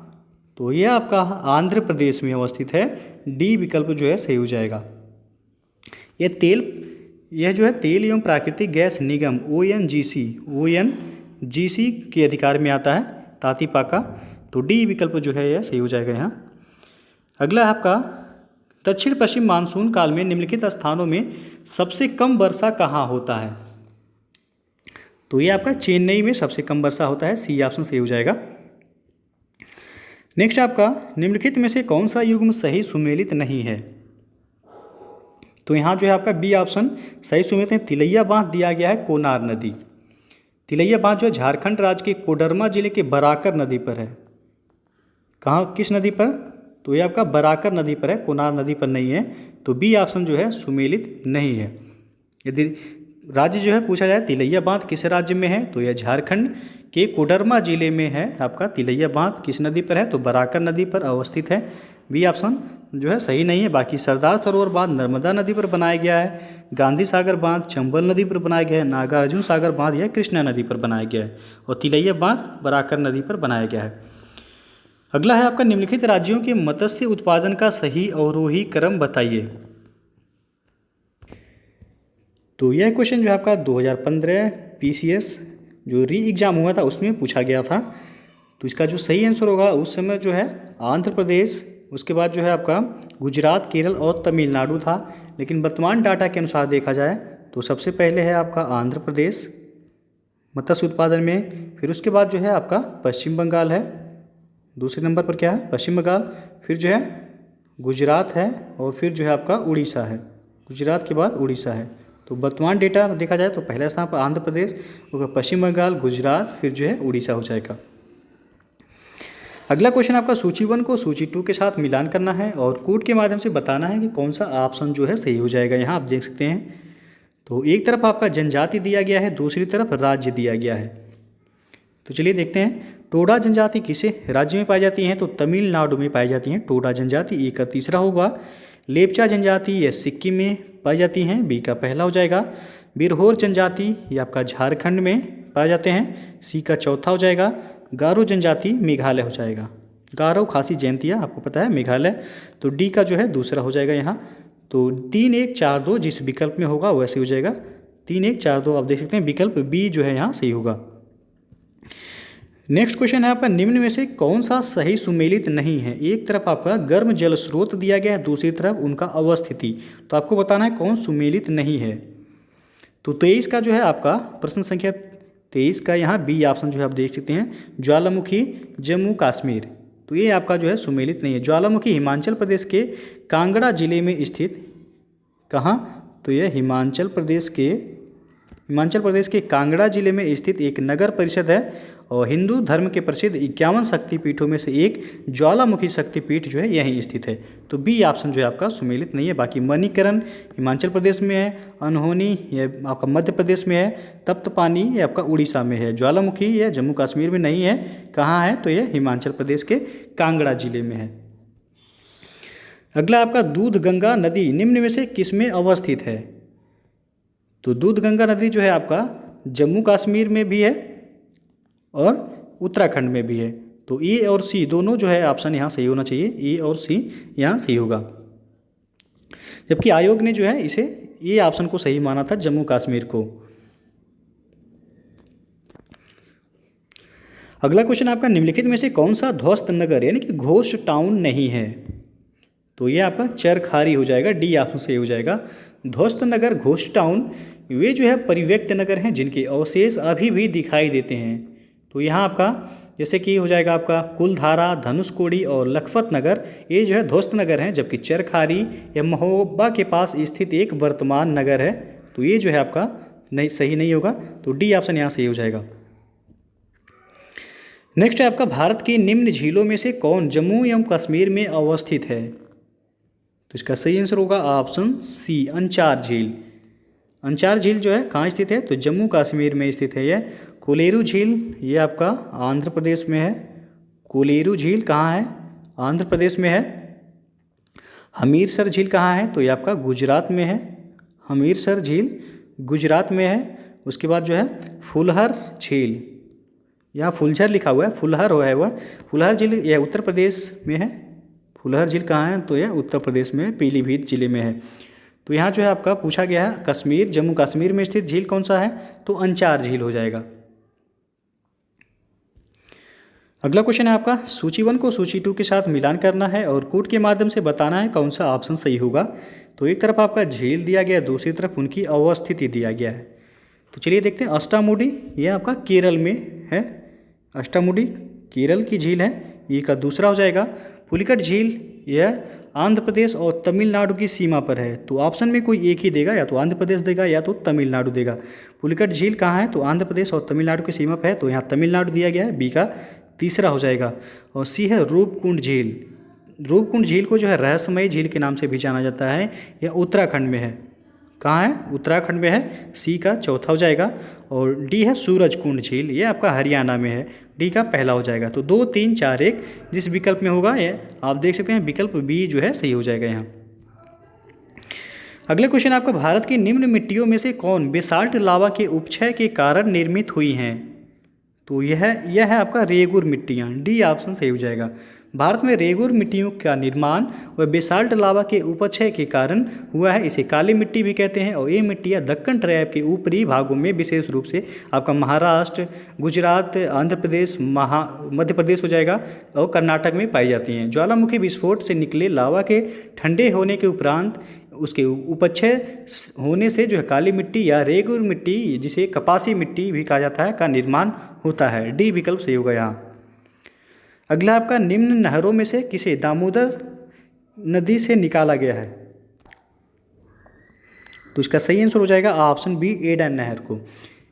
तो यह आपका आंध्र प्रदेश में अवस्थित है। डी विकल्प जो है सही हो जाएगा। यह जो है तेल एवं प्राकृतिक गैस निगम ONGC के अधिकार में आता है तातीपाका। तो डी विकल्प जो है यह सही हो जाएगा यहाँ। अगला है आपका, दक्षिण पश्चिम मानसून काल में निम्नलिखित स्थानों में सबसे कम वर्षा कहाँ होता है? तो ये आपका चेन्नई में सबसे कम वर्षा होता है। सी ऑप्शन सही हो जाएगा। नेक्स्ट आपका, निम्नलिखित में से कौन सा युग्म सही सुमेलित नहीं है? तो यहाँ जो है आपका बी ऑप्शन सही सुमेलित है। तिलैया बांध दिया गया है कोनार नदी। तिलैया बांध जो है झारखंड राज्य के कोडरमा जिले के बराकर नदी पर है। कहाँ, किस नदी पर? तो ये आपका बराकर नदी पर है, कोनार नदी पर नहीं है। तो बी ऑप्शन जो है सुमेलित नहीं है। यदि राज्य जो है पूछा जाए तिलैया बांध किस राज्य में है तो यह झारखंड के कोडरमा जिले में है आपका। तिलैया बांध किस नदी पर है तो बराकर नदी पर अवस्थित है। बी ऑप्शन जो है सही नहीं है। बाकी सरदार सरोवर बांध नर्मदा नदी पर बनाया गया है, गांधी सागर बांध चंबल नदी पर बनाया गया है, नागार्जुन सागर बांध यह कृष्णा नदी पर बनाया गया है और तिलैया बांध बराकर नदी पर बनाया गया है। अगला है आपका, निम्नलिखित राज्यों के मत्स्य उत्पादन का सही अवरोही क्रम बताइए। तो यह क्वेश्चन जो है आपका 2015 PCS जो री एग्ज़ाम हुआ था उसमें पूछा गया था। तो इसका जो सही आंसर होगा उस समय जो है आंध्र प्रदेश, उसके बाद जो है आपका गुजरात, केरल और तमिलनाडु था। लेकिन वर्तमान डाटा के अनुसार देखा जाए तो सबसे पहले है आपका आंध्र प्रदेश मत्स्य उत्पादन में, फिर उसके बाद जो है आपका पश्चिम बंगाल है, दूसरे नंबर पर क्या है पश्चिम बंगाल, फिर जो है गुजरात है और फिर जो है आपका उड़ीसा है। गुजरात के बाद उड़ीसा है। तो वर्तमान डेटा देखा जाए तो पहले स्थान पर आंध्र प्रदेश, उसके पश्चिम बंगाल, गुजरात, फिर जो है उड़ीसा हो जाएगा। अगला क्वेश्चन आपका, सूची 1 को सूची 2 के साथ मिलान करना है और कोड के माध्यम से बताना है कि कौन सा ऑप्शन जो है सही हो जाएगा। यहाँ आप देख सकते हैं तो एक तरफ आपका जनजाति दिया गया है, दूसरी तरफ राज्य दिया गया है। तो चलिए देखते हैं। टोडा जनजाति किसे राज्य में पाई जाती हैं तो तमिलनाडु में पाई जाती हैं टोडा जनजाति, ए का तीसरा होगा। लेपचा जनजाति ये सिक्किम में पाई जाती हैं, बी का पहला हो जाएगा। बिरहोर जनजाति ये आपका झारखंड में पाए जाते हैं, सी का चौथा हो जाएगा। गारो जनजाति मेघालय हो जाएगा। गारो खासी जयंतिया आपको पता है मेघालय, तो डी का जो है दूसरा हो जाएगा यहाँ। तो 3 1 4 2 जिस विकल्प में होगा वैसे हो जाएगा। 3 1 4 2 आप देख सकते हैं, विकल्प बी जो है यहाँ सही होगा। नेक्स्ट क्वेश्चन है आपका, निम्न में से कौन सा सही सुमेलित नहीं है। एक तरफ आपका गर्म जल स्रोत दिया गया है, दूसरी तरफ उनका अवस्थिति, तो आपको बताना है कौन सुमेलित नहीं है। तो 23 का जो है आपका प्रश्न संख्या 23 का यहाँ बी ऑप्शन जो है आप देख सकते हैं, ज्वालामुखी जम्मू कश्मीर, तो ये आपका जो है सुमेलित नहीं है। ज्वालामुखी हिमाचल प्रदेश के कांगड़ा जिले में स्थित, कहाँ, तो यह हिमाचल प्रदेश के कांगड़ा जिले में स्थित एक नगर परिषद है और हिंदू धर्म के प्रसिद्ध 51 शक्तिपीठों में से एक ज्वालामुखी शक्तिपीठ जो है यहीं स्थित है। तो बी ऑप्शन जो है आपका सुमेलित नहीं है। बाकी मणिकरण हिमाचल प्रदेश में है, अनहोनी ये आपका मध्य प्रदेश में है, तप्तपानी ये आपका उड़ीसा में है, ज्वालामुखी यह जम्मू कश्मीर में नहीं है। कहाँ है, तो यह हिमाचल प्रदेश के कांगड़ा जिले में है। अगला आपका, दूध गंगा नदी निम्न में से किसमें अवस्थित है। तो दूध गंगा नदी जो है आपका जम्मू कश्मीर में भी है और उत्तराखंड में भी है। तो ए और सी दोनों जो है ऑप्शन यहाँ सही होना चाहिए, ए और सी यहाँ सही होगा। जबकि आयोग ने जो है इसे ये ऑप्शन को सही माना था, जम्मू कश्मीर को। अगला क्वेश्चन आपका, निम्नलिखित में से कौन सा ध्वस्त नगर यानी कि घोस्ट टाउन नहीं है। तो ये आपका चरखारी हो जाएगा, डी ऑप्शन सही हो जाएगा। ध्वस्त नगर घोस्ट टाउन वे जो है परिव्यक्त नगर हैं जिनके अवशेष अभी भी दिखाई देते हैं। तो यहाँ आपका जैसे कि हो जाएगा आपका कुलधारा, धनुषकोडी और लखपत नगर, ये जो है ध्वस्त नगर हैं, जबकि चरखारी या महोबा के पास स्थित एक वर्तमान नगर है। तो ये जो है आपका नहीं सही नहीं होगा, तो डी ऑप्शन यहाँ सही हो जाएगा। नेक्स्ट है आपका, भारत की निम्न झीलों में से कौन जम्मू एवं कश्मीर में अवस्थित है। तो इसका सही आंसर होगा ऑप्शन सी, अंचार झील। अंचार झील जो है कहाँ स्थित है, तो जम्मू कश्मीर में स्थित है। यह कोलेरू झील ये आपका आंध्र प्रदेश में है। कोलेरू झील कहाँ है, आंध्र प्रदेश में है। हमीरसर झील कहाँ है, तो ये आपका गुजरात में है। हमीरसर झील गुजरात में है। उसके बाद जो है फुलहर झील, यहाँ फुलझर लिखा हुआ है, फुलहर हुआ है वह, फुलहर झील यह उत्तर प्रदेश में है। फुलहर झील कहाँ है, तो यह उत्तर प्रदेश में पीलीभीत जिले में है। तो यहाँ जो है आपका पूछा गया है कश्मीर जम्मू कश्मीर में स्थित झील कौन सा है, तो अंचार झील हो जाएगा। अगला क्वेश्चन है आपका, सूची 1 को सूची 2 के साथ मिलान करना है और कोड के माध्यम से बताना है कौन सा ऑप्शन सही होगा। तो एक तरफ आपका झील दिया गया, दूसरी तरफ उनकी अवस्थिति दिया गया है। तो चलिए देखते हैं। अष्टामुडी यह आपका केरल में है, अष्टामुडी केरल की झील है, ये का दूसरा हो जाएगा। पुलिकट झील यह आंध्र प्रदेश और तमिलनाडु की सीमा पर है। तो ऑप्शन में कोई एक ही देगा, या तो आंध्र प्रदेश देगा या तो तमिलनाडु देगा। पुलिकट झील कहाँ है, तो आंध्र प्रदेश और तमिलनाडु की सीमा पर है, तो यहाँ तमिलनाडु दिया गया है, बी का तीसरा हो जाएगा। और सी है रूपकुंड झील। रूपकुंड झील को जो है रहस्यमयी झील के नाम से भी जाना जाता है, यह उत्तराखंड में है। कहाँ है, उत्तराखंड में है, सी का चौथा हो जाएगा। और डी है सूरजकुंड झील, ये आपका हरियाणा में है, डी का पहला हो जाएगा। तो 2, 3, 4, 1 जिस विकल्प में होगा ये आप देख सकते हैं, विकल्प बी जो है सही हो जाएगा यहाँ। अगले क्वेश्चन आपका, भारत की निम्न मिट्टियों में से कौन बेसाल्ट लावा के उपक्षय के कारण निर्मित हुई हैं। तो यह है आपका रेगुर मिट्टियाँ, डी ऑप्शन सही हो जाएगा। भारत में रेगुर मिट्टियों का निर्माण व बेसाल्ट लावा के उपक्षय के कारण हुआ है, इसे काली मिट्टी भी कहते हैं। और ये मिट्टियाँ दक्कन ट्रैप के ऊपरी भागों में विशेष रूप से आपका महाराष्ट्र, गुजरात, आंध्र प्रदेश, मध्य प्रदेश हो जाएगा और कर्नाटक में पाई जाती हैं। ज्वालामुखी विस्फोट से निकले लावा के ठंडे होने के उपरांत उसके उपक्षय होने से जो है काली मिट्टी या रेगुर मिट्टी, जिसे कपासी मिट्टी भी कहा जाता है, का निर्माण होता है। डी विकल्प सही होगा यहाँ। अगला आपका, निम्न नहरों में से किसे दामोदर नदी से निकाला गया है। तो इसका सही आंसर हो जाएगा ऑप्शन बी, एडन नहर को।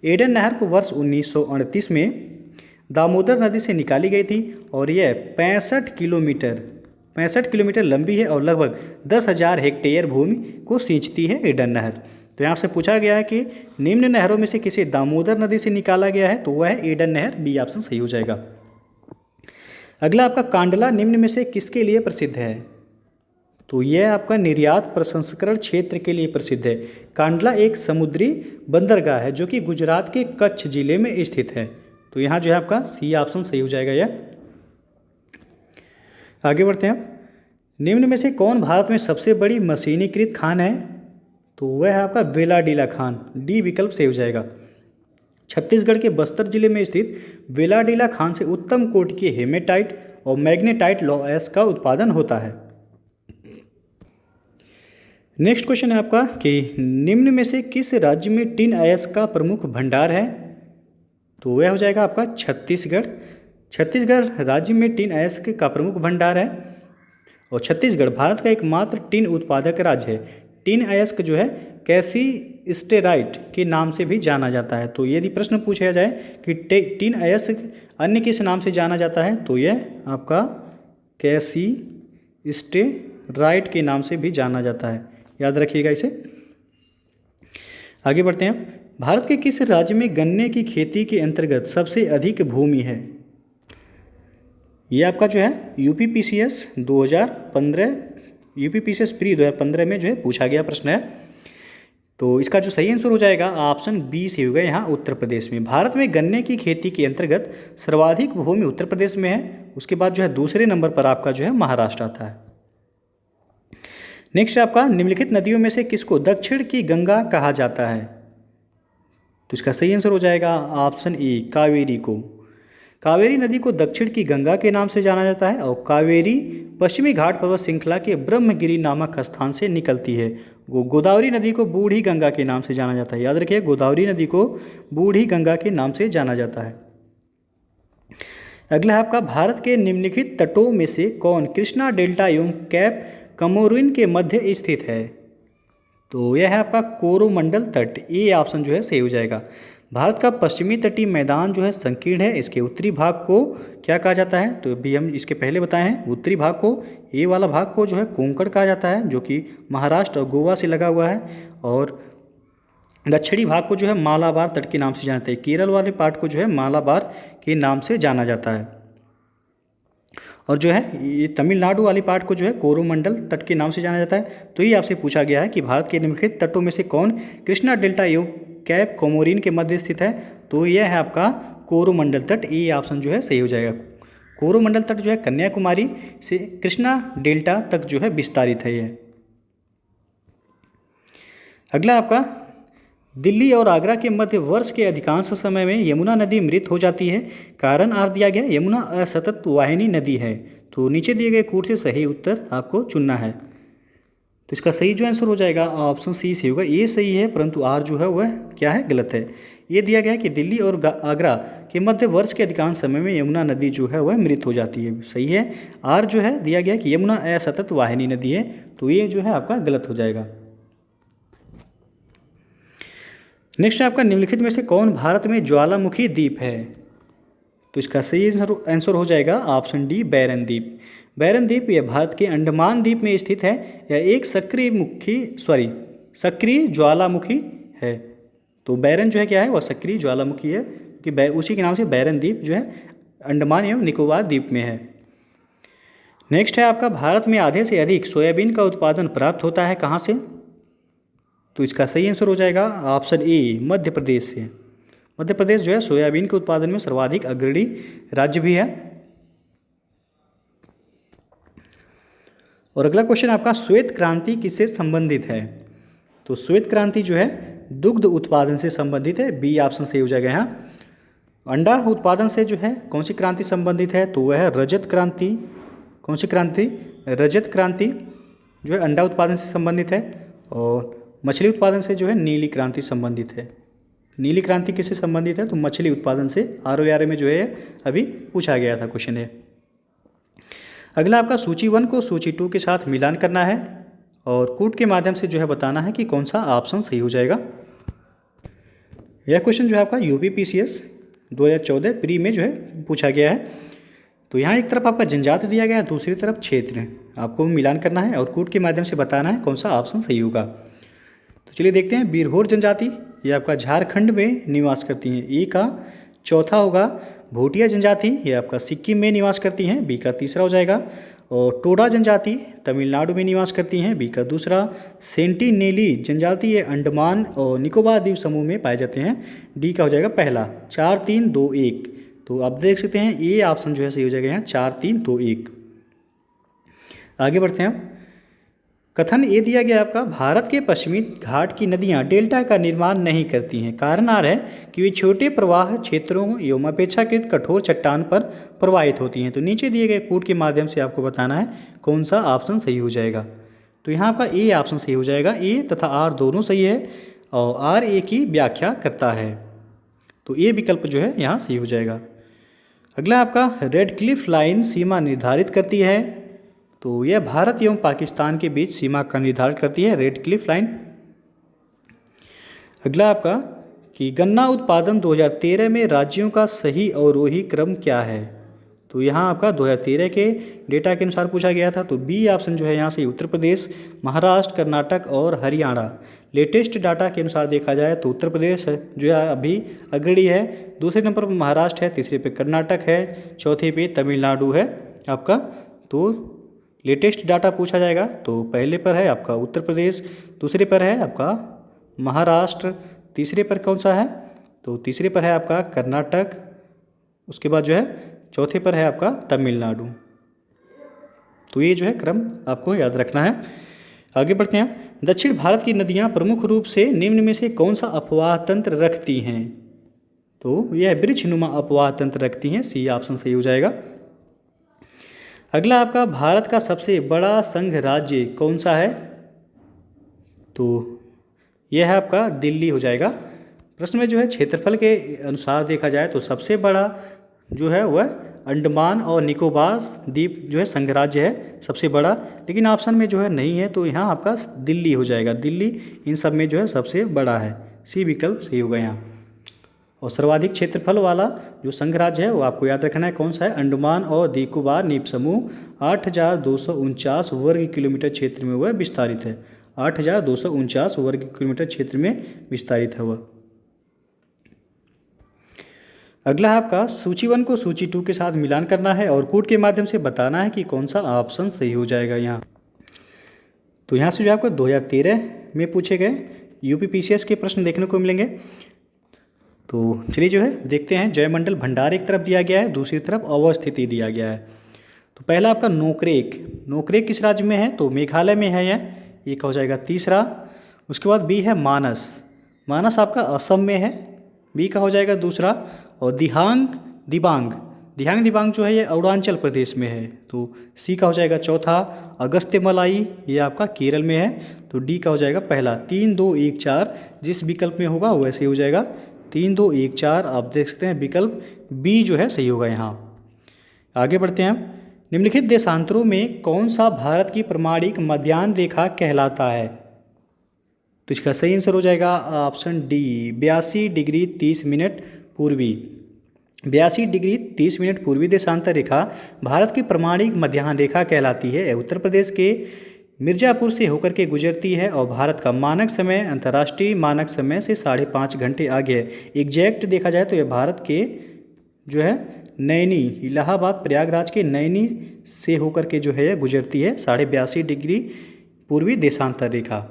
एडन नहर को वर्ष 1938 में दामोदर नदी से निकाली गई थी और यह 65 किलोमीटर लंबी है और लगभग 10,000 हेक्टेयर भूमि को सींचती है एडन नहर। तो यहाँ से पूछा गया है कि निम्न नहरों में से किसे दामोदर नदी से निकाला गया है, तो वह है एडन नहर, बी ऑप्शन सही हो जाएगा। अगला आपका, कांडला निम्न में से किसके लिए प्रसिद्ध है। तो यह आपका निर्यात प्रसंस्करण क्षेत्र के लिए प्रसिद्ध है। कांडला एक समुद्री बंदरगाह है जो कि गुजरात के कच्छ जिले में स्थित है। तो यहाँ जो है आपका सी ऑप्शन सही हो जाएगा। यह आगे बढ़ते हैं। निम्न में से कौन भारत में सबसे बड़ी मशीनीकृत खान है। तो वह है आपका बेलाडीला खान, डी विकल्प सही हो जाएगा। छत्तीसगढ़ के बस्तर जिले में स्थित वेलाडीला खान से उत्तम कोटि के हेमेटाइट और मैग्नेटाइट लौह का उत्पादन होता है। नेक्स्ट क्वेश्चन है आपका कि निम्न में से किस राज्य में टिन अयस्क का प्रमुख भंडार है? तो वह हो जाएगा आपका छत्तीसगढ़। छत्तीसगढ़ राज्य में टिन अयस्क का प्रमुख भंडार है और छत्तीसगढ़ भारत का एकमात्र टिन उत्पादक राज्य है। टिन अयस्क जो है कैसी स्टेराइट के नाम से भी जाना जाता है। तो यदि प्रश्न पूछा जाए कि टिन अयस्क अन्य किस नाम से जाना जाता है, तो यह आपका कैसी स्टेराइट के नाम से भी जाना जाता है, याद रखिएगा इसे। आगे बढ़ते हैं। भारत के किस राज्य में गन्ने की खेती के अंतर्गत सबसे अधिक भूमि है? ये आपका जो है यूपीपीसीएस 2015 यूपीपीसीएस प्री 2015 में जो है पूछा गया प्रश्न है। तो इसका जो सही आंसर हो जाएगा ऑप्शन बी से होगा, यहाँ उत्तर प्रदेश में। भारत में गन्ने की खेती के अंतर्गत सर्वाधिक भूमि उत्तर प्रदेश में है। उसके बाद जो है दूसरे नंबर पर आपका जो है महाराष्ट्र आता है। नेक्स्ट आपका निम्नलिखित नदियों में से किसको दक्षिण की गंगा कहा जाता है? तो इसका सही आंसर हो जाएगा ऑप्शन ए कावेरी को। कावेरी नदी को दक्षिण की गंगा के नाम से जाना जाता है और कावेरी पश्चिमी घाट पर्वत श्रृंखला के ब्रह्मगिरी नामक स्थान से निकलती है। गोदावरी नदी को बूढ़ी गंगा के नाम से जाना जाता है, याद रखिए गोदावरी नदी को बूढ़ी गंगा के नाम से जाना जाता है। अगला आपका भारत के निम्नलिखित तटों में से कौन कृष्णा डेल्टा एवं कैप कमोरिन के मध्य स्थित है? तो यह है आपका कोरोमंडल तट। ये ऑप्शन जो है सही हो जाएगा। भारत का पश्चिमी तटीय मैदान जो है संकीर्ण है। इसके उत्तरी भाग को क्या कहा जाता है? तो अभी हम इसके पहले बताए हैं। उत्तरी भाग को, ये वाला भाग को जो है कोंकण कहा जाता है, जो कि महाराष्ट्र और गोवा से लगा हुआ है। और दक्षिणी भाग को जो है मालाबार तट के नाम से जाना जाता है। केरल वाले पार्ट को जो है मालाबार के नाम से जाना जाता है। और जो है ये तमिलनाडु वाली पार्ट को जो है कोरोमंडल तट के नाम से जाना जाता है। तो ये आपसे पूछा गया है कि भारत के निम्नलिखित तटों में से कौन कृष्णा डेल्टा एवं कैप कोमोरिन के मध्य स्थित है? तो यह है आपका कोरोमंडल तट। ये ऑप्शन जो है सही हो जाएगा। कोरोमंडल तट जो है कन्याकुमारी से कृष्णा डेल्टा तक जो है विस्तारित है। यह अगला आपका दिल्ली और आगरा के मध्य वर्ष के अधिकांश समय में यमुना नदी मृत हो जाती है। कारण आर दिया गया, यमुना असतत वाहिनी नदी है। तो नीचे दिए गए कूट से सही उत्तर आपको चुनना है। तो इसका सही जो आंसर हो जाएगा ऑप्शन सी से होगा। ये सही है, परंतु आर जो है वह क्या है, गलत है। ये दिया गया है कि दिल्ली और आगरा के मध्य वर्ष के अधिकांश समय में यमुना नदी जो है वह मृत हो जाती है। सही है। आर जो है दिया गया कि यमुना असतत वाहिनी नदी है। तो ये जो है आपका गलत हो जाएगा। नेक्स्ट आपका निम्नलिखित में से कौन भारत में ज्वालामुखी द्वीप है? तो इसका सही आंसर हो जाएगा ऑप्शन डी बैरन द्वीप। बैरन द्वीप यह भारत के अंडमान द्वीप में स्थित है। यह एक सक्रिय ज्वालामुखी है। तो बैरन जो है क्या है, वह सक्रिय ज्वालामुखी है कि उसी के नाम से बैरन द्वीप जो है अंडमान एवं निकोबार द्वीप में है। नेक्स्ट है आपका भारत में आधे से अधिक सोयाबीन का उत्पादन प्राप्त होता है कहाँ से? तो इसका सही आंसर हो जाएगा ऑप्शन ए मध्य प्रदेश से। मध्य प्रदेश जो है सोयाबीन के उत्पादन में सर्वाधिक अग्रणी राज्य भी है। और अगला क्वेश्चन आपका श्वेत क्रांति किससे संबंधित है? तो श्वेत क्रांति जो है दुग्ध उत्पादन से संबंधित है। बी ऑप्शन सही हो जाएगा यहाँ। अंडा उत्पादन से जो है कौन सी क्रांति संबंधित है? तो वह है रजत क्रांति। कौन सी क्रांति? रजत क्रांति जो है अंडा उत्पादन से संबंधित है। और मछली उत्पादन से जो है नीली क्रांति संबंधित है। नीली क्रांति किससे संबंधित है? तो मछली उत्पादन से। ROAR में जो है अभी पूछा गया था क्वेश्चन है। अगला आपका सूची 1 को सूची 2 के साथ मिलान करना है और कूट के माध्यम से जो है बताना है कि कौन सा ऑप्शन सही हो जाएगा। यह क्वेश्चन जो है आपका यूपीपीसीएस 2014 प्री में जो है पूछा गया है। तो यहाँ एक तरफ आपका जनजाति दिया गया है, दूसरी तरफ क्षेत्र। आपको मिलान करना है और कूट के माध्यम से बताना है कौन सा ऑप्शन सही होगा। तो चलिए देखते हैं। बिरहोर जनजाति ये आपका झारखंड में निवास करती हैं, ए का। चौथा होगा भोटिया जनजाति, ये आपका सिक्किम में निवास करती हैं, बी का तीसरा हो जाएगा। और टोडा जनजाति तमिलनाडु में निवास करती हैं, बी का दूसरा। सेंटिनेली जनजाति ये अंडमान और निकोबार द्वीप समूह में पाए जाते हैं, डी का हो जाएगा पहला। 4 3 2 1। तो आप देख सकते हैं ये ऑप्शन जो है सही हो जाएगा यहाँ 4 3 2 1। आगे बढ़ते हैं। कथन ए दिया गया आपका, भारत के पश्चिमी घाट की नदियां डेल्टा का निर्माण नहीं करती हैं। कारण आर है कि वे छोटे प्रवाह क्षेत्रों एवं अपेक्षाकृत कठोर चट्टान पर प्रवाहित होती हैं। तो नीचे दिए गए कूट के माध्यम से आपको बताना है कौन सा ऑप्शन सही हो जाएगा। तो यहाँ आपका ए ऑप्शन सही हो जाएगा, ए तथा आर दोनों सही है और आर ए की व्याख्या करता है। तो ए विकल्प जो है यहाँ सही हो जाएगा। अगला आपका, रेड क्लिफ लाइन सीमा निर्धारित करती है। तो यह भारत एवं पाकिस्तान के बीच सीमा का निर्धारण करती है, रेड क्लिफ लाइन। अगला आपका कि गन्ना उत्पादन 2013 में राज्यों का सही अवरोही क्रम क्या है। तो यहाँ आपका 2013 के डेटा के अनुसार पूछा गया था। तो बी ऑप्शन जो है यहाँ से उत्तर प्रदेश, महाराष्ट्र, कर्नाटक और हरियाणा। लेटेस्ट डाटा के अनुसार देखा जाए तो उत्तर प्रदेश जो है अभी अग्रणी है, दूसरे नंबर पर महाराष्ट्र है, तीसरे पे कर्नाटक है, चौथे पे तमिलनाडु है आपका। तो लेटेस्ट डाटा पूछा जाएगा तो पहले पर है आपका उत्तर प्रदेश, दूसरे पर है आपका महाराष्ट्र, तीसरे पर कौन सा है, तो तीसरे पर है आपका कर्नाटक, उसके बाद जो है चौथे पर है आपका तमिलनाडु। तो ये जो है क्रम आपको याद रखना है। आगे बढ़ते हैं। दक्षिण भारत की नदियाँ प्रमुख रूप से निम्न में से कौन सा अपवाह तंत्र रखती हैं। तो यह वृक्षनुमा अपवाह तंत्र रखती हैं, सी ऑप्शन सही हो जाएगा। अगला आपका, भारत का सबसे बड़ा संघ राज्य कौन सा है। तो यह है आपका दिल्ली हो जाएगा। प्रश्न में जो है क्षेत्रफल के अनुसार देखा जाए तो सबसे बड़ा जो है वह अंडमान और निकोबार द्वीप जो है संघ राज्य है सबसे बड़ा, लेकिन ऑप्शन में जो है नहीं है। तो यहाँ आपका दिल्ली हो जाएगा, दिल्ली इन सब में जो है सबसे बड़ा है, सी विकल्प सही होगा यहाँ। और सर्वाधिक क्षेत्रफल वाला जो संघ राज्य है वो आपको याद रखना है कौन सा है, अंडमान और निकोबार द्वीप समूह 8,249 वर्ग किलोमीटर क्षेत्र में वह विस्तारित है, 8,249 वर्ग किलोमीटर क्षेत्र में विस्तारित है वह। अगला है आपका, सूची 1 को सूची 2 के साथ मिलान करना है और कूट के माध्यम से बताना है कि कौन सा ऑप्शन सही हो जाएगा यहाँ। तो यहाँ से जो आपको 2013 में पूछे गए यूपीपीसीएस के प्रश्न देखने को मिलेंगे। तो चलिए जो है देखते हैं। जयमंडल भंडार एक तरफ दिया गया है, दूसरी तरफ अवस्थिति दिया गया है। तो पहला आपका नोकरेक, नोकरेक किस राज्य में है, तो मेघालय में है यह, एक हो जाएगा तीसरा। उसके बाद बी है मानस, मानस आपका असम में है, बी का हो जाएगा दूसरा। और दिहांग दिबांग, दिहांग दिबांग जो है ये अरुणाचल प्रदेश में है, तो सी का हो जाएगा चौथा। अगस्त्यमलाई ये आपका केरल में है, तो डी का हो जाएगा पहला। 3, 2, 1, 4 जिस विकल्प में होगा वैसे ही हो जाएगा, 3, 2, 1, 4 आप देख सकते हैं विकल्प बी जो है सही होगा यहाँ। आगे बढ़ते हैं। निम्नलिखित देशांतरों में कौन सा भारत की प्रमाणिक मध्याह्न रेखा कहलाता है। तो इसका सही आंसर हो जाएगा ऑप्शन डी, 82 डिग्री 30 मिनट पूर्वी। 82 डिग्री 30 मिनट पूर्वी देशांतर रेखा भारत की प्रमाणिक मध्याह्न रेखा कहलाती है। उत्तर प्रदेश के मिर्ज़ापुर से होकर के गुजरती है और भारत का मानक समय अंतर्राष्ट्रीय मानक समय से 5.5 घंटे आगे है। एग्जैक्ट देखा जाए तो यह भारत के जो है नैनी, इलाहाबाद प्रयागराज के नैनी से होकर के जो है गुजरती है 82.5 डिग्री पूर्वी देशांतर रेखा।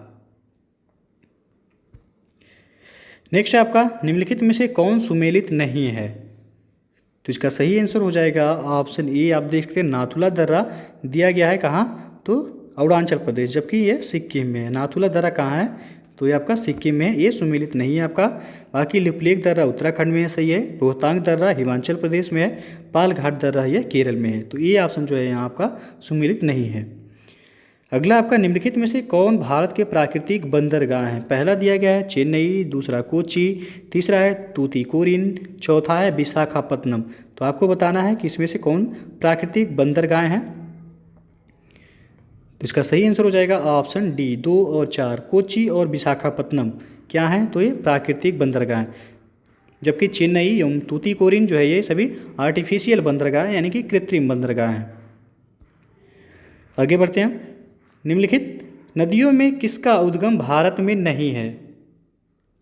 नेक्स्ट है आपका, निम्नलिखित में से कौन सुमेलित नहीं है। तो इसका सही आंसर हो जाएगा ऑप्शन ए, आप देख सकते हैं नाथुला दर्रा दिया गया है कहाँ, तो अरुणाचल प्रदेश, जबकि ये सिक्किम में है। नाथुला दर्रा कहाँ है, तो ये आपका सिक्किम में है, ये सुमेलित नहीं है आपका। बाकी लिपुलेख दर्रा उत्तराखंड में है, सही है। रोहतांग दर्रा हिमाचल प्रदेश में है, पालघाट दर्रा ये केरल में है। तो ये ऑप्शन जो है यहाँ आपका सुमेलित नहीं है। अगला आपका, निम्नलिखित में से कौन भारत के प्राकृतिक बंदरगाह हैं। पहला दिया गया है चेन्नई, दूसरा कोच्चि, तीसरा है तूतीकोरिन, चौथा है विशाखापत्तनम। तो आपको बताना है कि इसमें से कौन प्राकृतिक बंदरगाह हैं। तो इसका सही आंसर हो जाएगा ऑप्शन डी, 2 और 4, कोच्चि और विशाखापत्तनम क्या हैं, तो ये प्राकृतिक बंदरगाह हैं। जबकि चेन्नई एवं तूतीकोरिन जो है ये सभी आर्टिफिशियल बंदरगाह यानी कि कृत्रिम बंदरगाह हैं। आगे बढ़ते हैं। निम्नलिखित नदियों में किसका उद्गम भारत में नहीं है।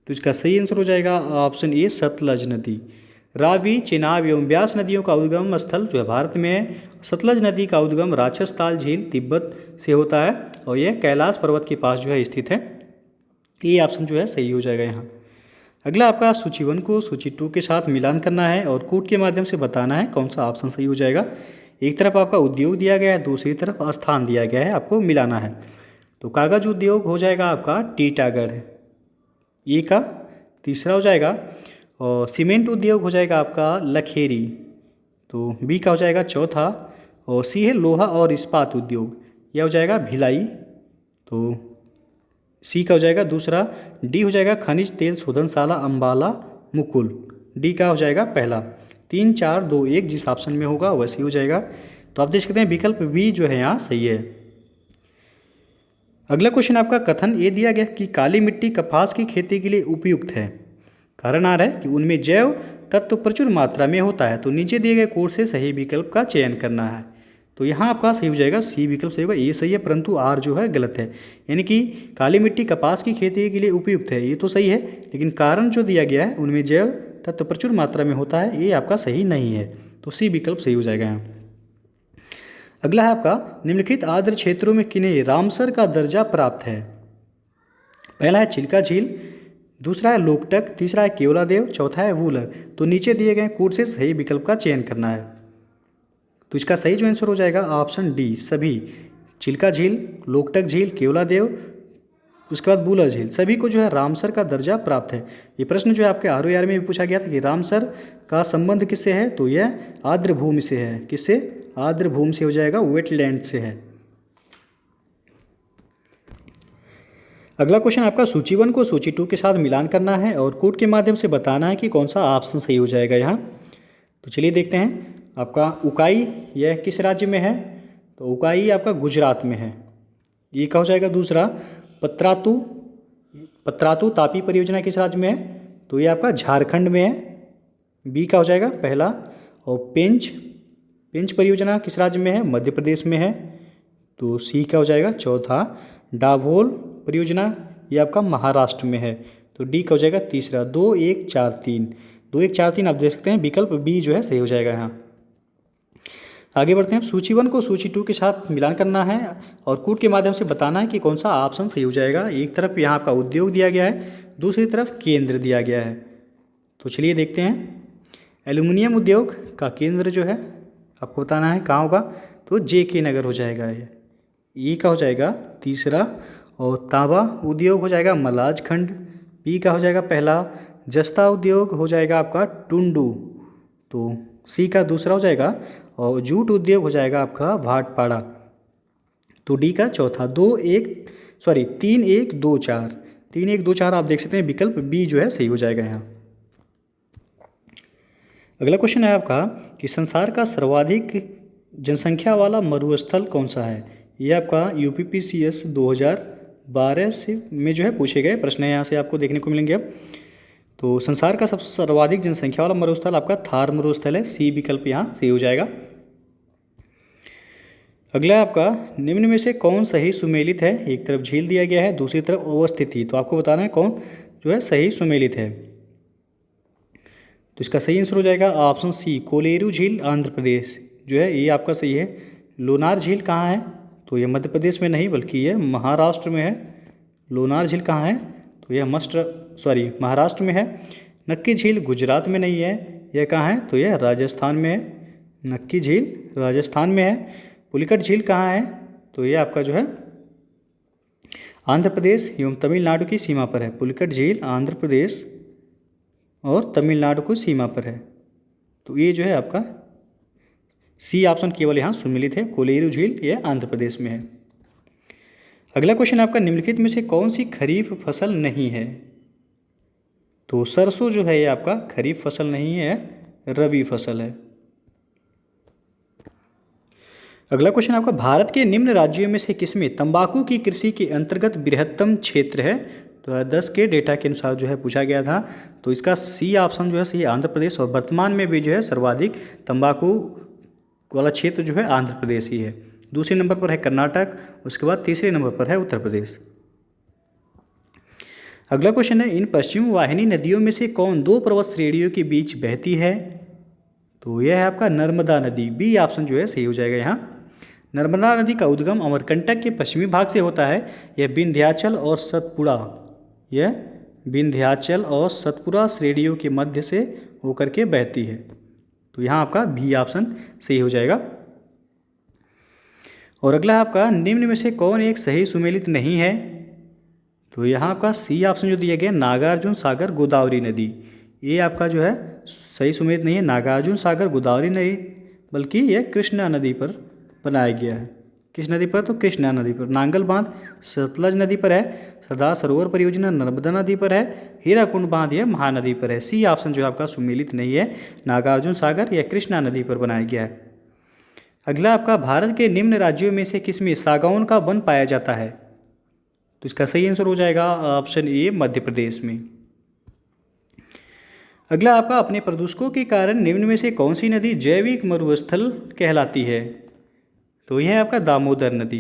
तो इसका सही आंसर हो जाएगा ऑप्शन ए, सतलज नदी। रावी, चेनाब एवं ब्यास नदियों का उद्गम स्थल जो है भारत में है। सतलज नदी का उद्गम राक्षसताल झील तिब्बत से होता है और यह कैलाश पर्वत के पास जो है स्थित है। ये ऑप्शन जो है सही हो जाएगा यहाँ। अगला आपका, सूची 1 को सूची 2 के साथ मिलान करना है और कूट के माध्यम से बताना है कौन सा ऑप्शन सही हो जाएगा। एक तरफ आपका उद्योग दिया गया है, दूसरी तरफ स्थान दिया गया है, आपको मिलाना है। तो कागज उद्योग हो जाएगा आपका टीटागढ़, ये का तीसरा हो जाएगा। और सीमेंट उद्योग हो जाएगा आपका लखेरी, तो बी का हो जाएगा चौथा। और सी है लोहा और इस्पात उद्योग, यह हो जाएगा भिलाई, तो सी का हो जाएगा दूसरा। डी हो जाएगा खनिज तेल शोधनशाला अम्बाला मुकुल, डी का हो जाएगा पहला। 3 4 2 1 जिस ऑप्शन में होगा वैसे हो जाएगा। तो आप देख सकते हैं विकल्प बी जो है यहाँ सही है। अगला क्वेश्चन आपका कथन ये दिया गया कि काली मिट्टी कपास की खेती के लिए उपयुक्त है। कारण आ रहा है कि उनमें जैव तत्व प्रचुर मात्रा में होता है। तो नीचे दिए गए कोड से सही विकल्प का चयन करना है। तो यहाँ आपका सही हो जाएगा सी विकल्प सही होगा, ये सही है, परंतु आर जो है गलत है। यानी कि काली मिट्टी कपास की खेती के लिए उपयुक्त है, ये तो सही है, लेकिन कारण जो दिया गया है उनमें जैव तत्व प्रचुर मात्रा में होता है, ये आपका सही नहीं है। तो सी विकल्प सही हो जाएगा यहाँ। अगला है आपका निम्नलिखित आर्द्र क्षेत्रों में किन्हें रामसर का दर्जा प्राप्त है। पहला है चिल्का झील, दूसरा है लोकटक, तीसरा है केवलादेव, चौथा है वूलर। तो नीचे दिए गए कोड से सही विकल्प का चयन करना है। तो इसका सही जो आंसर हो जाएगा ऑप्शन डी सभी। चिल्का झील, लोकटक झील, केवलादेव, उसके बाद वूलर झील, सभी को जो है रामसर का दर्जा प्राप्त है। ये प्रश्न जो है आपके ROR में भी पूछा गया था कि रामसर का संबंध किससे है, तो यह आर्द्र भूमि से है। किससे? आर्द्र भूमि से हो जाएगा, वेटलैंड से है। अगला क्वेश्चन आपका सूची 1 को सूची 2 के साथ मिलान करना है और कोड के माध्यम से बताना है कि कौन सा ऑप्शन सही हो जाएगा यहाँ। तो चलिए देखते हैं। आपका उकाई यह किस राज्य में है, तो उकाई आपका गुजरात में है, ये क्या हो जाएगा दूसरा। पत्रातू तापी परियोजना किस राज्य में है, तो ये आपका झारखंड में है, बी का हो जाएगा पहला। और पेंच परियोजना किस राज्य में है, मध्य प्रदेश में है, तो सी का हो जाएगा चौथा। डाभोल परियोजना ये आपका महाराष्ट्र में है, तो डी का हो जाएगा तीसरा। 2 1 4 3 2 1 4 3 आप देख सकते हैं, विकल्प बी जो है सही हो जाएगा यहाँ। आगे बढ़ते हैं। सूची 1 को सूची 2 के साथ मिलान करना है और कोड के माध्यम से बताना है कि कौन सा ऑप्शन सही हो जाएगा। एक तरफ यहाँ आपका उद्योग दिया गया है, दूसरी तरफ केंद्र दिया गया है। तो चलिए देखते हैं। एल्यूमिनियम उद्योग का केंद्र जो है आपको बताना है कहाँ होगा, तो JK नगर हो जाएगा, ये का हो जाएगा तीसरा। और तांबा उद्योग हो जाएगा मलाजखंड, बी का हो जाएगा पहला। जस्ता उद्योग हो जाएगा आपका टुंडू, तो सी का दूसरा हो जाएगा। और जूट उद्योग हो जाएगा आपका भाटपाड़ा, तो डी का चौथा। 3 1 2 4 आप देख सकते हैं, विकल्प बी जो है सही हो जाएगा यहाँ। अगला क्वेश्चन है आपका कि संसार का सर्वाधिक जनसंख्या वाला मरुस्थल कौन सा है। ये आपका UPPCS 2012 से में जो है पूछे गए प्रश्न है, यहाँ से आपको देखने को मिलेंगे। अब तो संसार का सबसे सर्वाधिक जनसंख्या वाला मरुस्थल आपका थार मरुस्थल है, सी विकल्प यहाँ सही हो जाएगा। अगला आपका निम्न में से कौन सही सुमेलित है। एक तरफ झील दिया गया है, दूसरी तरफ अवस्थिति, तो आपको बताना है कौन जो है सही सुमेलित है। तो इसका सही आंसर हो जाएगा ऑप्शन सी, कोलेरू झील आंध्र प्रदेश जो है ये आपका सही है। लोनार झील कहाँ है, तो यह मध्य प्रदेश में नहीं बल्कि यह महाराष्ट्र में है। लोनार झील कहाँ है, तो यह महाराष्ट्र में है। नक्की झील गुजरात में नहीं है, यह कहाँ है, तो यह राजस्थान में है। नक्की झील राजस्थान में है। पुलिकट झील कहाँ है, तो यह आपका जो है आंध्र प्रदेश एवं तमिलनाडु की सीमा पर है। पुलिकट झील आंध्र प्रदेश और तमिलनाडु की सीमा पर है, तो ये जो है आपका सी ऑप्शन केवल यहाँ सुमेलित है। कोलेरू झील यह आंध्र प्रदेश में है। अगला क्वेश्चन आपका निम्नलिखित में से कौन सी खरीफ फसल नहीं है, तो सरसों जो है ये आपका खरीफ फसल नहीं है, रबी फसल है। अगला क्वेश्चन आपका भारत के निम्न राज्यों में से किसमें तंबाकू की कृषि के अंतर्गत बृहत्तम क्षेत्र है, तो 10 के डेटा के अनुसार जो है पूछा गया था। तो इसका सी ऑप्शन जो है सही आंध्र प्रदेश, और वर्तमान में भी जो है सर्वाधिक तंबाकू वाला क्षेत्र जो है आंध्र प्रदेश ही है। दूसरे नंबर पर है कर्नाटक, उसके बाद तीसरे नंबर पर है उत्तर प्रदेश। अगला क्वेश्चन है इन पश्चिम वाहिनी नदियों में से कौन 2 पर्वत श्रेणियों के बीच बहती है, तो यह है आपका नर्मदा नदी, बी ऑप्शन जो है सही हो जाएगा यहाँ। नर्मदा नदी का उद्गम अमरकंटक के पश्चिमी भाग से होता है। यह विंध्याचल और सतपुड़ा श्रेणियों के मध्य से होकर के बहती है, तो यहाँ आपका बी ऑप्शन सही हो जाएगा। और अगला आपका निम्न में से कौन एक सही सुमेलित नहीं है? तो यहाँ आपका सी ऑप्शन जो दिया गया नागार्जुन सागर गोदावरी नदी, ये आपका जो है सही सुमेलित नहीं है। नागार्जुन सागर गोदावरी नहीं, बल्कि यह कृष्णा नदी पर बनाया गया है। किस नदी पर? तो कृष्णा नदी पर। नांगल बांध सतलज नदी पर है। सरदार सरोवर परियोजना नर्मदा नदी पर है। हीराकुंड बांध यह महानदी पर है। सी ऑप्शन जो है आपका सुमेलित नहीं है, नागार्जुन सागर या कृष्णा नदी पर बनाया गया है। अगला आपका भारत के निम्न राज्यों में से किसमें सागौन का वन पाया जाता है? तो इसका सही आंसर हो जाएगा ऑप्शन ए, मध्य प्रदेश में। अगला आपका अपने प्रदूषकों के कारण निम्न में से कौन सी नदी जैविक मरुस्थल कहलाती है? तो यह है आपका दामोदर नदी।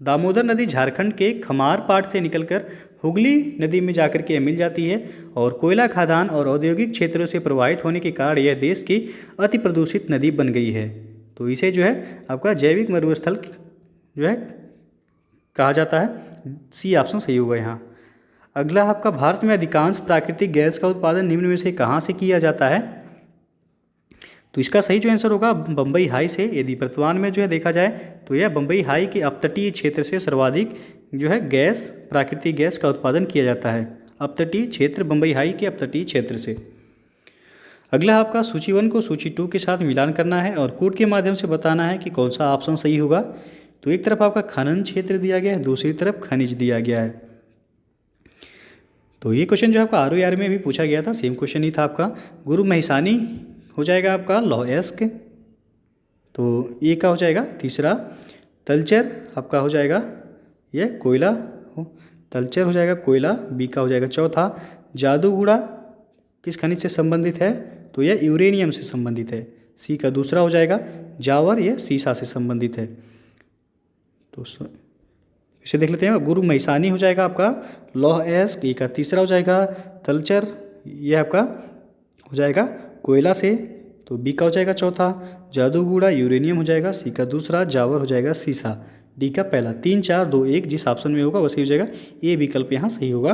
दामोदर नदी झारखंड के खमार पाट से निकलकर हुगली नदी में जाकर के मिल जाती है और कोयला खदान और औद्योगिक क्षेत्रों से प्रवाहित होने के कारण यह देश की अति प्रदूषित नदी बन गई है। तो इसे जो है आपका जैविक मरुस्थल जो है कहा जाता है। सी ऑप्शन सही होगा यहाँ। अगला आपका भारत में अधिकांश प्राकृतिक गैस का उत्पादन निम्न में से कहाँ से किया जाता है? तो इसका सही जो आंसर होगा बम्बई हाई से। यदि वर्तमान में जो है देखा जाए तो यह बम्बई हाई के अपतटीय क्षेत्र से सर्वाधिक जो है गैस, प्राकृतिक गैस का उत्पादन किया जाता है। अपतटीय क्षेत्र, बम्बई हाई के अपतटीय क्षेत्र से। अगला आपका सूची 1 को सूची 2 के साथ मिलान करना है और कोड के माध्यम से बताना है कि कौन सा ऑप्शन सही होगा। तो एक तरफ आपका खनन क्षेत्र दिया गया है, दूसरी तरफ खनिज दिया गया है। तो ये क्वेश्चन जो आपका ROR में भी पूछा गया था, सेम क्वेश्चन ही था आपका। गुरु महिसानी हो जाएगा आपका लौह-अयस्क, तो ये का हो जाएगा तीसरा। तलचर आपका हो जाएगा यह कोयला, तलचर हो जाएगा कोयला, बी का हो जाएगा चौथा। जादूगुड़ा किस खनिज से संबंधित है? तो यह यूरेनियम से संबंधित है। सी का दूसरा हो जाएगा जावर, यह सीसा से संबंधित है। तो इसे देख लेते हैं। गुरु महिसानी हो जाएगा आपका लौह-अयस्क, ई का तीसरा हो जाएगा तलचर, यह आपका हो जाएगा कोयला से, तो बी का हो जाएगा चौथा। जादूगुड़ा यूरेनियम हो जाएगा, सी का दूसरा। जावर हो जाएगा सीसा, डी का पहला। 3 4 2 1 जिस ऑप्शन में होगा वही हो जाएगा। ए विकल्प यहाँ सही होगा।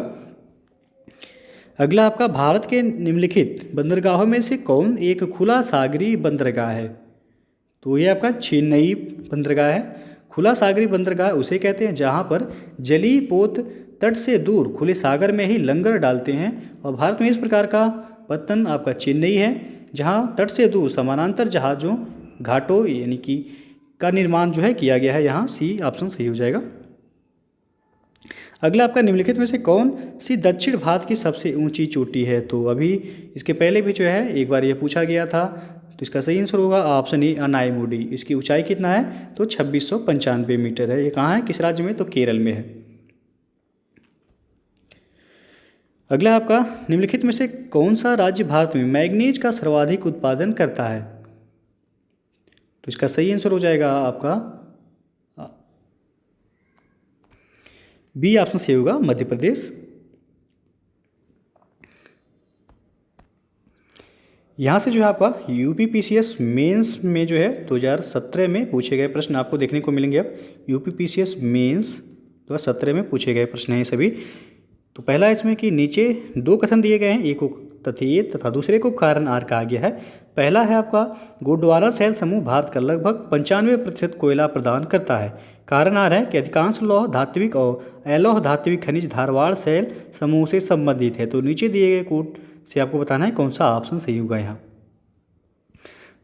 अगला आपका भारत के निम्नलिखित बंदरगाहों में से कौन एक खुला सागरी बंदरगाह है? तो ये आपका चेन्नई बंदरगाह है। खुला सागरी बंदरगाह उसे कहते हैं जहाँ पर जलीय पोत तट से दूर खुले सागर में ही लंगर डालते हैं, और भारत में इस प्रकार का पत्तन आपका चेन्नई है जहाँ तट से दूर समानांतर जहाज़ों घाटों यानी कि का निर्माण जो है किया गया है। यहाँ सी ऑप्शन सही हो जाएगा। अगला आपका निम्नलिखित में से कौन सी दक्षिण भारत की सबसे ऊंची चोटी है? तो अभी इसके पहले भी जो है एक बार ये पूछा गया था, तो इसका सही आंसर होगा ऑप्शन ए अनाईमुडी। इसकी ऊंचाई कितना है? तो 2695 मीटर है। ये कहाँ है, किस राज्य में? तो केरल में है। अगला आपका निम्नलिखित में से कौन सा राज्य भारत में मैग्नीज का सर्वाधिक उत्पादन करता है? तो इसका सही आंसर हो जाएगा आपका बी ऑप्शन सही होगा, मध्य प्रदेश। यहाँ से जो है आपका UPPCS मेंस में जो है 2017 में पूछे गए प्रश्न आपको देखने को मिलेंगे। अब UPPCS मेंस 2017 में पूछे गए प्रश्न हैं सभी। तो पहला इसमें कि नीचे 2 कथन दिए गए हैं, एक को तथ्य तथा दूसरे को कारण आर कहा गया है। पहला है आपका गोंडवाना सेल समूह भारत का लगभग 95% कोयला प्रदान करता है। कारण आर है कि अधिकांश लौह धात्विक और अलोह धात्विक खनिज धारवाड़ सेल समूह से संबंधित है। तो नीचे दिए गए कोड से आपको बताना है कौन सा ऑप्शन सही होगा यहाँ।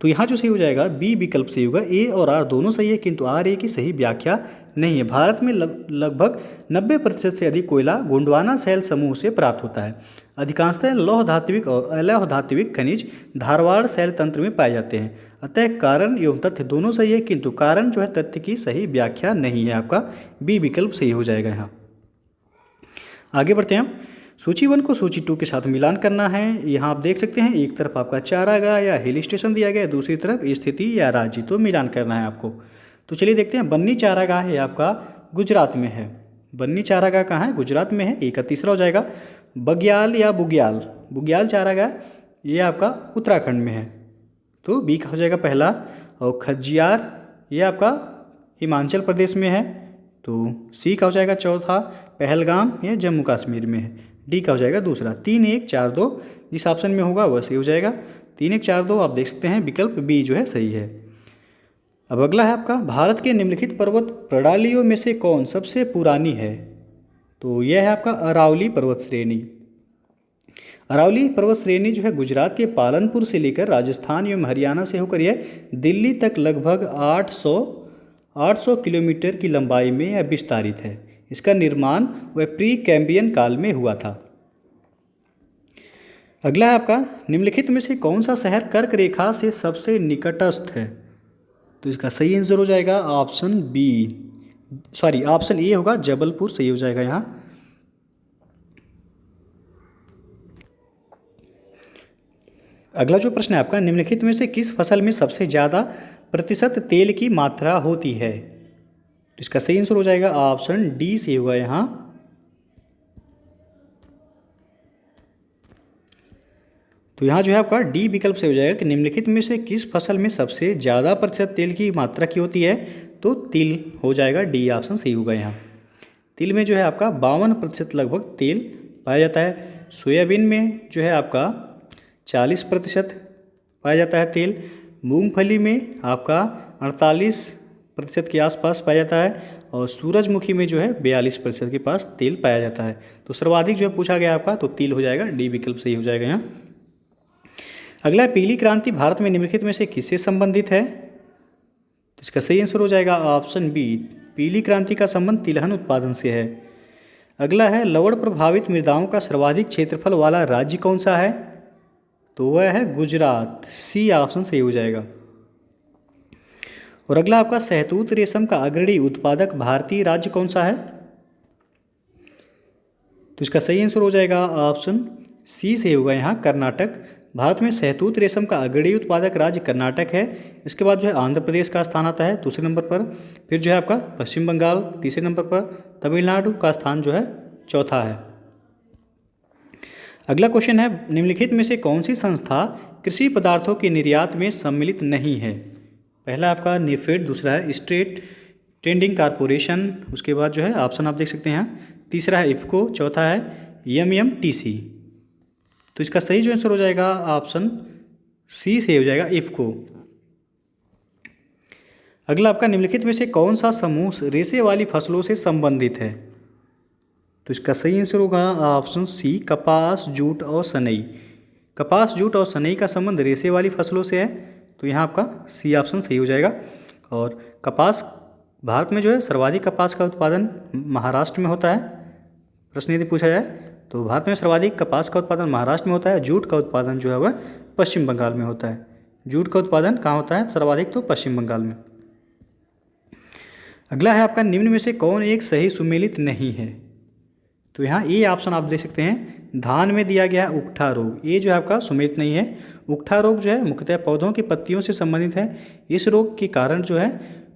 तो यहाँ जो सही हो जाएगा बी विकल्प सही होगा। ए और आर दोनों सही है, किंतु आर ए की सही व्याख्या नहीं है। भारत में लगभग 90% से अधिक कोयला गोंडवाना सेल समूह से प्राप्त होता है। अधिकांशतः लौह धात्विक और अलोह धात्विक खनिज धारवाड़ सेल तंत्र में पाए जाते हैं। अतः कारण एवं तथ्य दोनों सही है, किंतु कारण जो है तथ्य की सही व्याख्या नहीं है। आपका बी विकल्प सही हो जाएगा यहाँ। आगे बढ़ते हैं हम। सूची 1 को सूची 2 के साथ मिलान करना है। यहाँ आप देख सकते हैं एक तरफ आपका चारागाह या हिल स्टेशन दिया गया है, दूसरी तरफ स्थिति या राज्य, तो मिलान करना है आपको। तो चलिए देखते हैं। बन्नी चारागाह है आपका गुजरात में है। बन्नी चारागाह कहाँ है? गुजरात में है। एक का तीसरा हो जाएगा बग्याल या बुग्याल, बुग्याल चारागाह ये आपका उत्तराखंड में है। तो बी का हो जाएगा पहला। और खज्जियार ये आपका हिमाचल प्रदेश में है। तो सी का हो जाएगा चौथा। पहलगाम ये जम्मू कश्मीर में है। डी का हो जाएगा दूसरा। 3 1 4 2 जिस ऑप्शन में होगा वह सही हो जाएगा। 3 1 4 2 आप देख सकते हैं विकल्प बी जो है सही है। अब अगला है आपका, भारत के निम्नलिखित पर्वत प्रणालियों में से कौन सबसे पुरानी है? तो यह है आपका अरावली पर्वत श्रेणी। अरावली पर्वत श्रेणी जो है गुजरात के पालनपुर से लेकर राजस्थान एवं हरियाणा से होकर यह दिल्ली तक लगभग 800 किलोमीटर की लंबाई में यह विस्तारित है। इसका निर्माण वह प्री कैम्ब्रियन काल में हुआ था। अगला है आपका, निम्नलिखित में से कौन सा शहर कर्क रेखा से सबसे निकटस्थ है? तो इसका सही आंसर हो जाएगा ऑप्शन ए होगा, जबलपुर सही हो जाएगा यहाँ। अगला जो प्रश्न है आपका, निम्नलिखित में से किस फसल में सबसे ज़्यादा प्रतिशत तेल की मात्रा होती है? तो इसका सही आंसर हो जाएगा ऑप्शन डी से होगा यहाँ। तो यहाँ जो है आपका डी विकल्प से हो जाएगा कि निम्नलिखित में से किस फसल में सबसे ज़्यादा प्रतिशत तेल की मात्रा की होती है? तो तिल हो जाएगा, डी ऑप्शन सही होगा यहाँ। तिल में जो है आपका 52% लगभग तेल पाया जाता है। सोयाबीन में जो है आपका 40% पाया जाता है तेल। मूंगफली में आपका 48% के आसपास पाया जाता है और सूरजमुखी में जो है 42% के पास तेल पाया जाता है। तो सर्वाधिक जो है पूछा गया आपका, तो तिल हो जाएगा, डी विकल्प सही हो जाएगा यहाँ। अगला, पीली क्रांति भारत में निम्नलिखित में से किससे संबंधित है? तो इसका सही आंसर हो जाएगा ऑप्शन बी, पीली क्रांति का संबंध तिलहन उत्पादन से है। अगला है, लवण प्रभावित मृदाओं का सर्वाधिक क्षेत्रफल वाला राज्य कौन सा है? तो वह है गुजरात, सी ऑप्शन सही हो जाएगा। और अगला आपका, शहतूत रेशम का अग्रणी उत्पादक भारतीय राज्य कौन सा है? तो इसका सही आंसर हो जाएगा ऑप्शन सी से होगा यहाँ, कर्नाटक। भारत में शहतूत रेशम का अग्रणी उत्पादक राज्य कर्नाटक है। इसके बाद जो है आंध्र प्रदेश का स्थान आता है दूसरे नंबर पर, फिर जो है आपका पश्चिम बंगाल तीसरे नंबर पर, तमिलनाडु का स्थान जो है चौथा है। अगला क्वेश्चन है, निम्नलिखित में से कौन सी संस्था कृषि पदार्थों के निर्यात में सम्मिलित नहीं है? पहला आपका नेफेड, दूसरा है स्टेट ट्रेडिंग कॉरपोरेशन, उसके बाद जो है ऑप्शन आप देख सकते हैं, तीसरा है इफ्को, चौथा है एमएमटीसी। तो इसका सही जो आंसर हो जाएगा ऑप्शन सी से हो जाएगा, इफ्को। अगला आपका, निम्नलिखित में से कौन सा समूह रेशे वाली फसलों से संबंधित है? तो इसका सही आंसर होगा ऑप्शन सी, कपास, जूट और सनई। कपास, जूट और सनई का संबंध रेशे वाली फसलों से है, तो यहाँ आपका सी ऑप्शन सही हो जाएगा। और कपास, भारत में जो है सर्वाधिक कपास का उत्पादन महाराष्ट्र में होता है। प्रश्न यदि पूछा जाए तो भारत में सर्वाधिक कपास का उत्पादन महाराष्ट्र में होता है। जूट का उत्पादन जो है वह पश्चिम बंगाल में होता है। जूट का उत्पादन कहाँ होता है सर्वाधिक? तो पश्चिम बंगाल में। अगला है आपका, निम्न में से कौन एक सही सुमेलित नहीं है? तो यहाँ ए ऑप्शन आप देख सकते हैं, धान में दिया गया है उकठा रोग, ये जो है आपका सुमेलित नहीं है। उकठा रोग जो है मुख्यतः पौधों की पत्तियों से संबंधित है। इस रोग के कारण जो है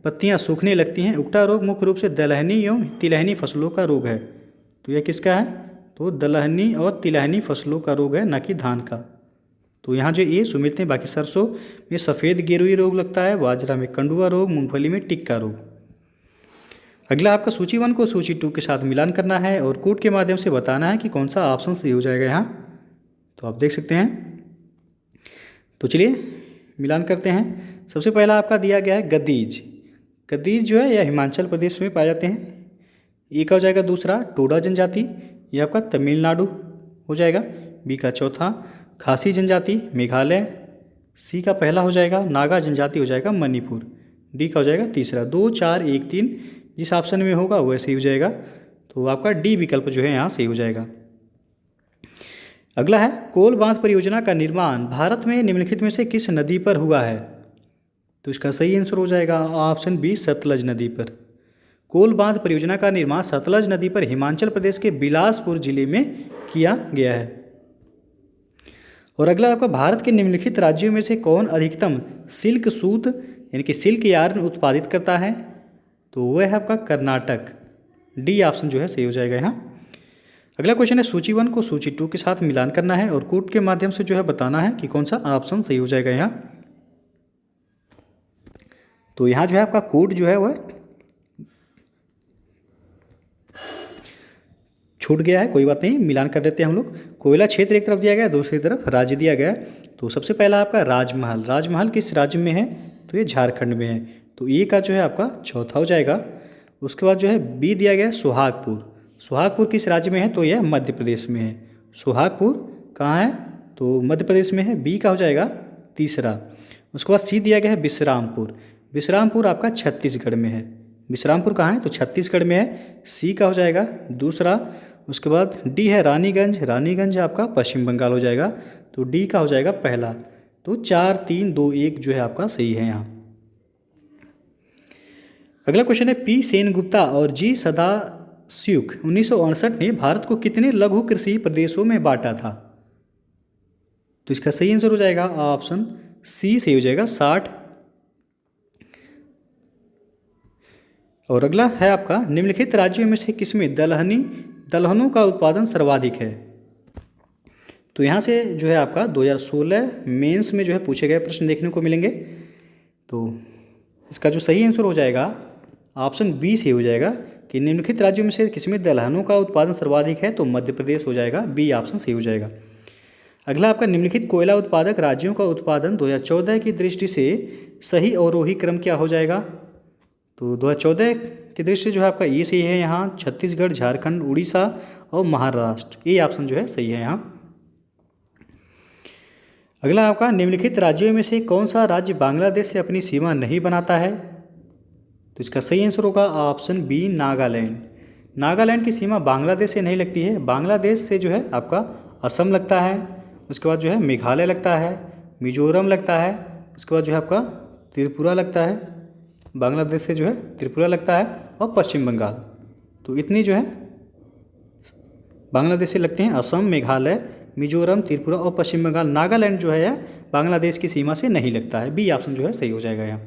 पत्तियाँ सूखने लगती हैं। उकठा रोग मुख्य रूप से दलहनी एवं तिलहनी फसलों का रोग है। तो यह किसका है? तो दलहनी और तिलहनी फसलों का रोग है, न कि धान का। तो यहाँ जो ये सुमेलित हैं। बाकी सरसों में सफ़ेद गेरुई रोग लगता है, बाजरा में कंडुआ रोग, मूंगफली में टिक्का रोग। अगला आपका, सूची 1 को सूची 2 के साथ मिलान करना है और कोड के माध्यम से बताना है कि कौन सा ऑप्शन सही हो जाएगा यहाँ। तो आप देख सकते हैं। तो चलिए मिलान करते हैं। सबसे पहला आपका दिया गया है गद्दीज। गद्दीज जो है यह हिमाचल प्रदेश में पाए जाते हैं। ए का हो जाएगा दूसरा टोडा जनजाति, ये आपका तमिलनाडु हो जाएगा। बी का चौथा खासी जनजाति मेघालय। सी का पहला हो जाएगा नागा जनजाति हो जाएगा मणिपुर। डी का हो जाएगा तीसरा। 2, 4, 1, 3 जिस ऑप्शन में होगा वह सही हो जाएगा। तो आपका डी विकल्प जो है यहाँ सही हो जाएगा। अगला है, कोल बांध परियोजना का निर्माण भारत में निम्नलिखित में से किस नदी पर हुआ है? तो इसका सही आंसर हो जाएगा ऑप्शन बी, सतलज नदी पर। कोल बांध परियोजना का निर्माण सतलज नदी पर हिमाचल प्रदेश के बिलासपुर जिले में किया गया है। और अगला आपका, भारत के निम्नलिखित राज्यों में से कौन अधिकतम सिल्क सूत यानी कि सिल्क यार्न उत्पादित करता है? तो वह है आपका कर्नाटक। डी ऑप्शन जो है सही हो जाएगा यहाँ। अगला क्वेश्चन है, सूची 1 को सूची 2 के साथ मिलान करना है और कोड के माध्यम से जो है बताना है कि कौन सा ऑप्शन सही हो जाएगा यहाँ। तो यहाँ जो है आपका कोड जो है वह छूट गया है, कोई बात नहीं, मिलान कर देते हैं हम लोग। कोयला क्षेत्र एक तरफ दिया गया है, दूसरी तरफ राज्य दिया गया है। तो सबसे पहला आपका राजमहल। राजमहल किस राज्य में है? तो ये झारखंड में है। तो ए का जो है आपका चौथा हो जाएगा। उसके बाद जो है बी दिया गया है सुहागपुर। सुहागपुर किस राज्य में है? तो यह मध्य प्रदेश में है। सुहागपुर कहाँ है? तो मध्य प्रदेश में है। बी का हो जाएगा तीसरा। उसके बाद सी दिया गया है विश्रामपुर। विश्रामपुर आपका छत्तीसगढ़ में है। विश्रामपुर कहाँ है? तो छत्तीसगढ़ में है। सी का हो जाएगा दूसरा। उसके बाद डी है रानीगंज। रानीगंज आपका पश्चिम बंगाल हो जाएगा। तो डी का हो जाएगा पहला। तो 4 3 2 1 जो है आपका सही है यहाँ। अगला क्वेश्चन है पी सेनगुप्ता और जी सदाशिवक 1968 ने भारत को कितने लघु कृषि प्रदेशों में बांटा था? तो इसका सही आंसर हो जाएगा ऑप्शन सी सही हो जाएगा 60। और अगला है आपका निम्नलिखित राज्यों में से किसमें दलहनों का उत्पादन सर्वाधिक है? तो यहाँ से जो है आपका 2016 मेंस में जो है पूछे गए प्रश्न देखने को मिलेंगे। तो इसका जो सही आंसर हो जाएगा ऑप्शन बी से हो जाएगा कि निम्नलिखित राज्यों में से किसमें दलहनों का उत्पादन सर्वाधिक है? तो मध्य प्रदेश हो जाएगा। बी ऑप्शन सही हो जाएगा। अगला आपका निम्नलिखित कोयला उत्पादक राज्यों का उत्पादन 2014 की दृष्टि से सही अवरोही क्रम क्या हो जाएगा? तो 2014 की दृष्टि से जो है आपका ये सही है यहाँ छत्तीसगढ़, झारखंड, उड़ीसा और महाराष्ट्र। ये ऑप्शन जो है सही है यहाँ। अगला आपका निम्नलिखित राज्यों में से कौन सा राज्य बांग्लादेश से अपनी सीमा नहीं बनाता है? तो इसका सही आंसर होगा ऑप्शन बी नागालैंड। नागालैंड की सीमा बांग्लादेश से नहीं लगती है। बांग्लादेश से जो है आपका असम लगता है। उसके बाद जो है मेघालय लगता है, मिजोरम लगता है। उसके बाद जो है आपका त्रिपुरा लगता है। बांग्लादेश से जो है त्रिपुरा लगता है और पश्चिम बंगाल। तो इतनी जो है बांग्लादेश से लगते हैं असम, मेघालय, मिजोरम, त्रिपुरा और पश्चिम बंगाल। नागालैंड जो है बांग्लादेश की सीमा से नहीं लगता है। बी ऑप्शन जो है सही हो जाएगा यहाँ।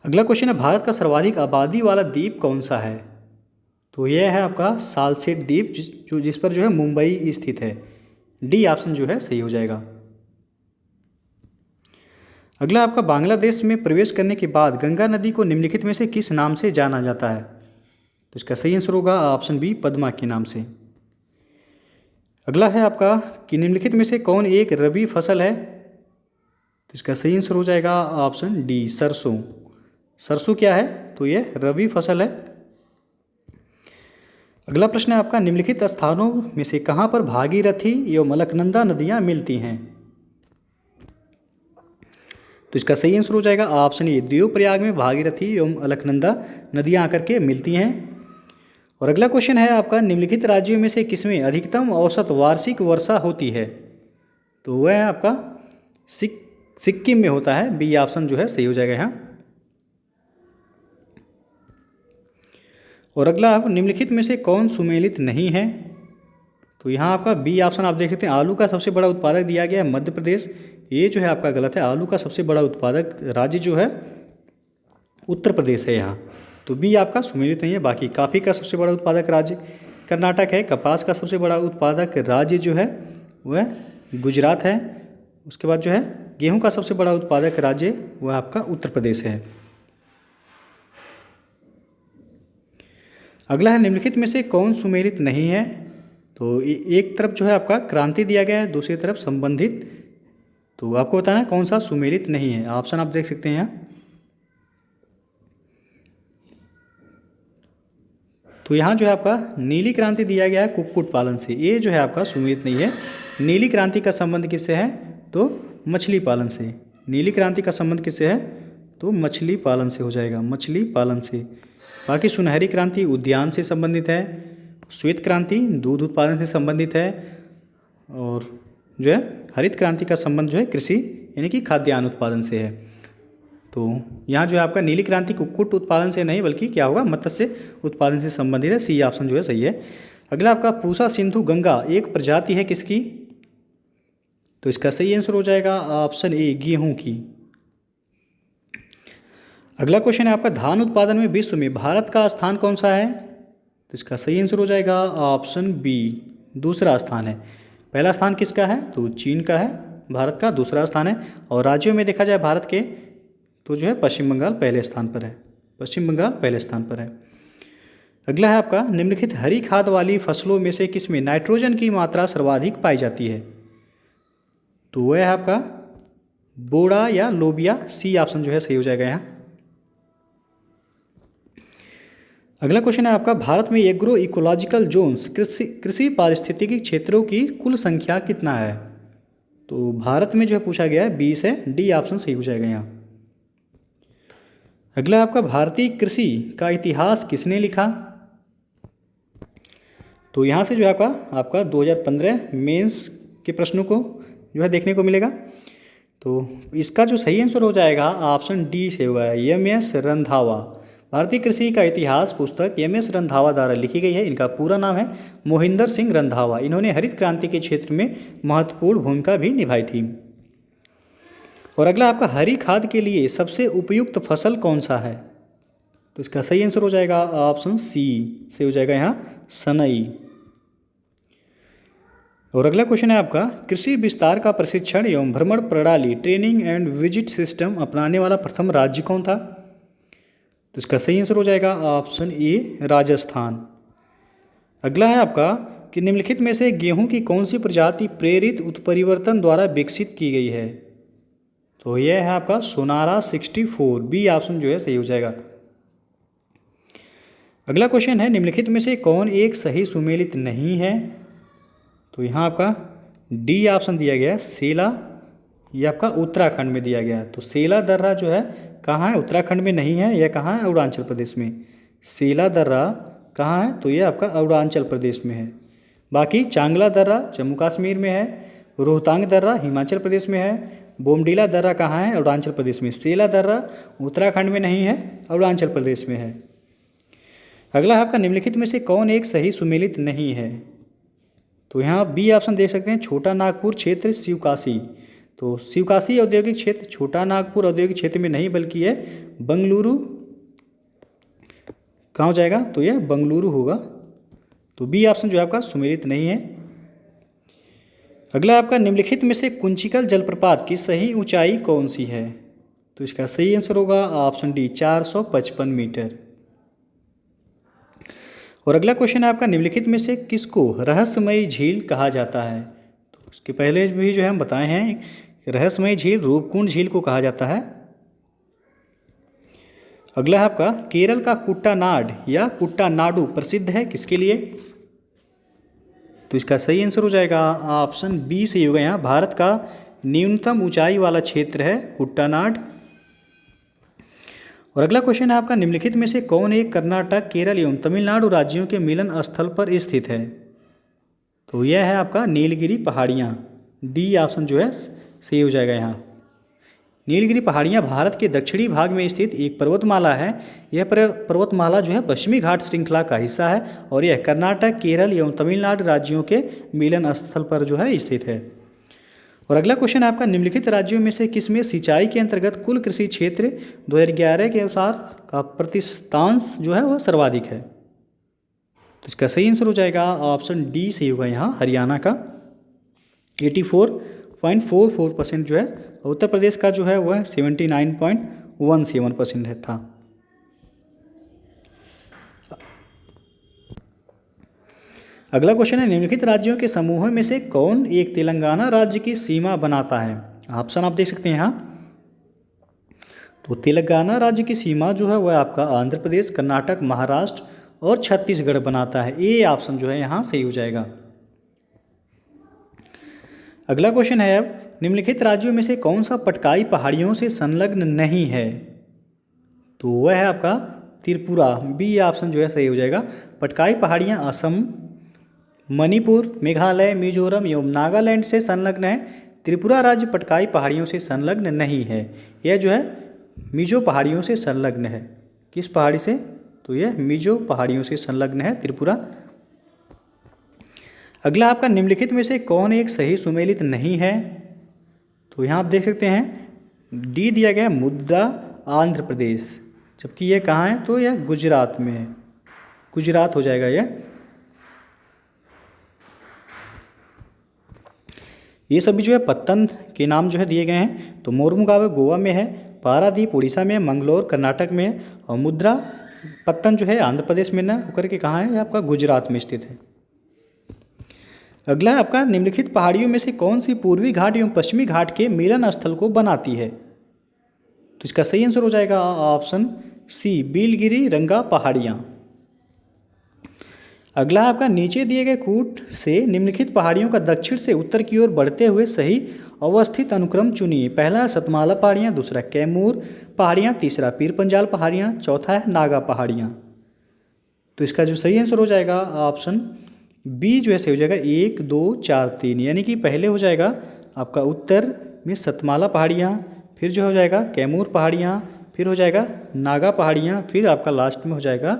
अगला क्वेश्चन है भारत का सर्वाधिक आबादी वाला द्वीप कौन सा है? तो यह है आपका सालसेट द्वीप जिस पर जो है मुंबई स्थित है। डी ऑप्शन जो है सही हो जाएगा। अगला आपका बांग्लादेश में प्रवेश करने के बाद गंगा नदी को निम्नलिखित में से किस नाम से जाना जाता है? तो इसका सही आंसर होगा ऑप्शन बी पद्मा के नाम से। अगला है आपका कि निम्नलिखित में से कौन एक रबी फसल है? तो इसका सही आंसर हो जाएगा ऑप्शन डी सरसों। सरसों क्या है? तो ये रबी फसल है। अगला प्रश्न है आपका निम्नलिखित स्थानों में से कहाँ पर भागीरथी एवं अलकनंदा नदियाँ मिलती हैं? तो इसका सही आंसर हो जाएगा ऑप्शन ए देवप्रयाग में भागीरथी एवं अलकनंदा नदियाँ आकर के मिलती हैं। और अगला क्वेश्चन है आपका निम्नलिखित राज्यों में से किसमें अधिकतम औसत वार्षिक वर्षा होती है? तो वह है आपका सिक्किम में होता है। बी ऑप्शन जो है सही हो जाएगा यहाँ। और अगला आप निम्नलिखित में से कौन सुमेलित नहीं है? तो यहाँ आपका बी ऑप्शन आप देख सकते हैं आलू का सबसे बड़ा उत्पादक दिया गया है मध्य प्रदेश। ये जो है आपका गलत है। आलू का सबसे बड़ा उत्पादक राज्य जो है उत्तर प्रदेश है यहाँ। तो बी आपका सुमेलित नहीं है। बाकी कॉफ़ी का सबसे बड़ा उत्पादक राज्य कर्नाटक है। कपास का सबसे बड़ा उत्पादक राज्य जो है वह गुजरात है। उसके बाद जो है गेहूँ का सबसे बड़ा उत्पादक राज्य वह आपका उत्तर प्रदेश है। अगला है निम्नलिखित में से कौन सुमेलित नहीं है? तो एक तरफ जो है आपका क्रांति दिया गया है, दूसरी तरफ संबंधित। तो आपको बताना है कौन सा सुमेलित नहीं है। ऑप्शन आप देख सकते हैं यहाँ। तो यहाँ जो है आपका नीली क्रांति दिया गया है कुक्कुट पालन से। ये जो है आपका सुमेलित नहीं है। नीली क्रांति का संबंध किससे है? तो मछली पालन से। नीली क्रांति का संबंध किससे है? तो मछली पालन से हो जाएगा, मछली पालन से। बाकी सुनहरी क्रांति उद्यान से संबंधित है। श्वेत क्रांति दूध उत्पादन से संबंधित है। और जो है हरित क्रांति का संबंध जो है कृषि यानी कि खाद्यान्न उत्पादन से है। तो यहाँ जो है आपका नीली क्रांति कुक्कुट उत्पादन से नहीं बल्कि क्या होगा मत्स्य उत्पादन से संबंधित है। सी ऑप्शन जो है सही है। अगला आपका पूसा सिंधु गंगा एक प्रजाति है किसकी? तो इसका सही आंसर हो जाएगा ऑप्शन ए गेहूँ की। अगला क्वेश्चन है आपका धान उत्पादन में विश्व में भारत का स्थान कौन सा है? तो इसका सही आंसर हो जाएगा ऑप्शन बी दूसरा स्थान है। पहला स्थान किसका है? तो चीन का है। भारत का दूसरा स्थान है। और राज्यों में देखा जाए भारत के तो जो है पश्चिम बंगाल पहले स्थान पर है। पश्चिम बंगाल पहले स्थान पर है। अगला है आपका निम्नलिखित हरी खाद वाली फसलों में से किसमें नाइट्रोजन की मात्रा सर्वाधिक पाई जाती है? तो वह है आपका बोड़ा या लोबिया, सी ऑप्शन जो है सही हो जाएगा यहाँ। अगला क्वेश्चन है आपका, भारत में एग्रो इकोलॉजिकल जोन्स कृषि पारिस्थितिकी क्षेत्रों की कुल संख्या कितना है? तो भारत में जो है पूछा गया है 20 है, डी ऑप्शन सही हो जाएगा यहाँ। अगला आपका, भारतीय कृषि का इतिहास किसने लिखा? तो यहाँ से जो है आपका 2015 मेंस के प्रश्नों को जो है देखने को मिलेगा। तो इसका जो सही आंसर हो जाएगा ऑप्शन डी से होगा, एम.एस. रंधावा। भारतीय कृषि का इतिहास पुस्तक एम.एस. रंधावा द्वारा लिखी गई है। इनका पूरा नाम है मोहिंदर सिंह रंधावा। इन्होंने हरित क्रांति के क्षेत्र में महत्वपूर्ण भूमिका भी निभाई थी। और अगला आपका, हरी खाद के लिए सबसे उपयुक्त फसल कौन सा है? तो इसका सही आंसर हो जाएगा ऑप्शन सी से हो जाएगा यहाँ, सनई। और अगला क्वेश्चन है आपका, कृषि विस्तार का प्रशिक्षण एवं भ्रमण प्रणाली ट्रेनिंग एंड विजिट सिस्टम अपनाने वाला प्रथम राज्य कौन था? तो इसका सही आंसर हो जाएगा ऑप्शन ए, राजस्थान। अगला है आपका कि निम्नलिखित में से गेहूं की कौन सी प्रजाति प्रेरित उत्परिवर्तन द्वारा विकसित की गई है? तो यह है आपका सोनारा 64, बी ऑप्शन जो है सही हो जाएगा। अगला क्वेश्चन है, निम्नलिखित में से कौन एक सही सुमेलित नहीं है? तो यहाँ आपका डी ऑप्शन दिया गया है, सेला। ये आपका उत्तराखंड में दिया गया है। तो सेला दर्रा जो है कहाँ है? उत्तराखंड में नहीं है, यह कहाँ है? अरुणाचल प्रदेश में। सेला दर्रा कहाँ है? तो ये आपका अरुणाचल प्रदेश में है। बाकी चांगला दर्रा जम्मू कश्मीर में है, रोहतांग दर्रा हिमाचल प्रदेश में है, बोमडीला दर्रा कहाँ है? अरुणाचल प्रदेश में। सेला दर्रा उत्तराखंड में नहीं है, अरुणाचल प्रदेश में है। अगला आपका, निम्नलिखित में से कौन एक सही सुमेलित नहीं है? तो यहाँ बी ऑप्शन देख सकते हैं, छोटा नागपुर क्षेत्र शिवकाशी। तो शिवकाशी औद्योगिक क्षेत्र छोटा नागपुर औद्योगिक क्षेत्र में नहीं बल्कि है बंगलुरु। कहाँ हो जाएगा? तो यह बंगलुरु होगा। तो बी ऑप्शन जो है आपका सुमेलित नहीं है। अगला आपका, निम्नलिखित में से कुंचिकल जलप्रपात की सही ऊंचाई कौन सी है? तो इसका सही आंसर होगा ऑप्शन डी, 455 मीटर। और अगला क्वेश्चन है आपका, निम्नलिखित में से किसको रहस्यमयी झील कहा जाता है? तो उसके पहले भी जो है हम बताए हैं, रहस्यमयी झील रूपकुंड झील को कहा जाता है। अगला है आपका, केरल का कुट्टानाड या कुट्टानाडु प्रसिद्ध है किसके लिए? तो इसका सही आंसर हो जाएगा ऑप्शन बी से होगा, यहाँ भारत का न्यूनतम ऊंचाई वाला क्षेत्र है कुट्टानाड। और अगला क्वेश्चन है आपका, निम्नलिखित में से कौन एक कर्नाटक केरल एवं तमिलनाडु राज्यों के मिलन स्थल पर स्थित है? तो यह है आपका नीलगिरी पहाड़ियाँ, डी ऑप्शन जो है सही हो जाएगा यहाँ। नीलगिरी पहाड़ियाँ भारत के दक्षिणी भाग में स्थित एक पर्वतमाला है। यह पर्वतमाला जो है पश्चिमी घाट श्रृंखला का हिस्सा है और यह कर्नाटक केरल एवं तमिलनाडु राज्यों के मिलन स्थल पर जो है स्थित है। और अगला क्वेश्चन है आपका, निम्नलिखित राज्यों में से किसमें सिंचाई के अंतर्गत कुल कृषि क्षेत्र 2011 के अनुसार का प्रतिशतांश जो है वह सर्वाधिक है? तो इसका सही आंसर हो जाएगा ऑप्शन डी सही होगा यहाँ, हरियाणा का 84.44% जो है। उत्तर प्रदेश का जो है वह 79.17% है था। अगला क्वेश्चन है, निम्नलिखित राज्यों के समूह में से कौन एक तेलंगाना राज्य की सीमा बनाता है? ऑप्शन आप देख सकते हैं यहाँ। तो तेलंगाना राज्य की सीमा जो है वह आपका आंध्र प्रदेश, कर्नाटक, महाराष्ट्र और छत्तीसगढ़ बनाता है। ए ऑप्शन जो है यहाँ सही हो जाएगा। अगला क्वेश्चन है, अब निम्नलिखित राज्यों में से कौन सा पटकाई पहाड़ियों से संलग्न नहीं है? तो वह है आपका त्रिपुरा, बी ऑप्शन जो है सही हो जाएगा। पटकाई पहाड़ियाँ असम, मणिपुर, मेघालय, मिजोरम एवं नागालैंड से संलग्न है। त्रिपुरा राज्य पटकाई पहाड़ियों से संलग्न नहीं है। यह जो है मिजो पहाड़ियों से संलग्न है। किस पहाड़ी से? तो यह मिजो पहाड़ियों से संलग्न है त्रिपुरा। अगला आपका, निम्नलिखित में से कौन एक सही सुमेलित नहीं है? तो यहाँ आप देख सकते हैं डी दिया गया मुद्रा आंध्र प्रदेश, जबकि यह कहाँ है? तो यह गुजरात में है, गुजरात हो जाएगा यह। ये सभी जो है पत्तन के नाम जो है दिए गए हैं। तो मोरमुगाव गोवा में है, पारादीप उड़ीसा में, मंगलोर कर्नाटक में है और मुद्रा पत्तन जो है आंध्र प्रदेश में ना होकर के कहाँ है? आपका गुजरात में स्थित है। अगला है आपका, निम्नलिखित पहाड़ियों में से कौन सी पूर्वी घाट एवं पश्चिमी घाट के मिलन स्थल को बनाती है? तो इसका सही आंसर हो जाएगा ऑप्शन सी, बिलगिरी रंगा पहाड़ियाँ। अगला है आपका, नीचे दिए गए कूट से निम्नलिखित पहाड़ियों का दक्षिण से उत्तर की ओर बढ़ते हुए सही अवस्थित अनुक्रम चुनिए। पहला है सतमाला पहाड़ियाँ, दूसरा कैमूर पहाड़ियाँ, तीसरा पीर पंजाल पहाड़ियाँ, चौथा है नागा पहाड़ियाँ। तो इसका जो सही आंसर हो जाएगा ऑप्शन बी जो है सही हो जाएगा 1 2 4 3, यानी कि पहले हो जाएगा आपका उत्तर में सतमाला पहाड़ियाँ, फिर जो हो जाएगा कैमूर पहाड़ियाँ, फिर हो जाएगा नागा पहाड़ियाँ, फिर आपका लास्ट में हो जाएगा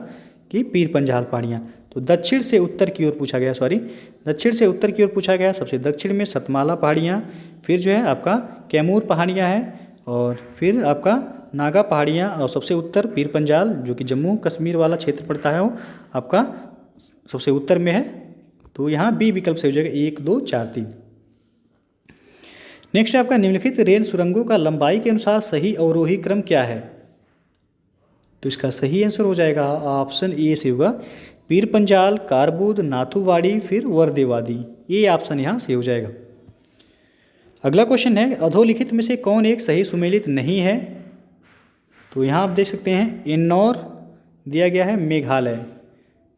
कि पीर पंजाल पहाड़ियाँ। तो दक्षिण से उत्तर की ओर पूछा गया, दक्षिण से उत्तर की ओर पूछा गया। सबसे दक्षिण में सतमाला पहाड़ियाँ, फिर जो है आपका कैमूर पहाड़ियाँ हैं, और फिर आपका नागा पहाड़ियाँ, और सबसे उत्तर पीर पंजाल जो कि जम्मू कश्मीर वाला क्षेत्र पड़ता है वो आपका सबसे उत्तर में है। तो यहाँ बी विकल्प से हो जाएगा 1 2 4 3। नेक्स्ट है आपका, निम्नलिखित रेल सुरंगों का लंबाई के अनुसार सही अवरोही क्रम क्या है? तो इसका सही आंसर हो जाएगा ऑप्शन ए से होगा पीर पंजाल, कारबूद, नाथूवाड़ी, फिर वर्देवादी। ये ऑप्शन यहाँ से हो जाएगा। अगला क्वेश्चन है, अधोलिखित में से कौन एक सही सुमेलित नहीं है? तो यहाँ आप देख सकते हैं एन्नौर दिया गया है मेघालय।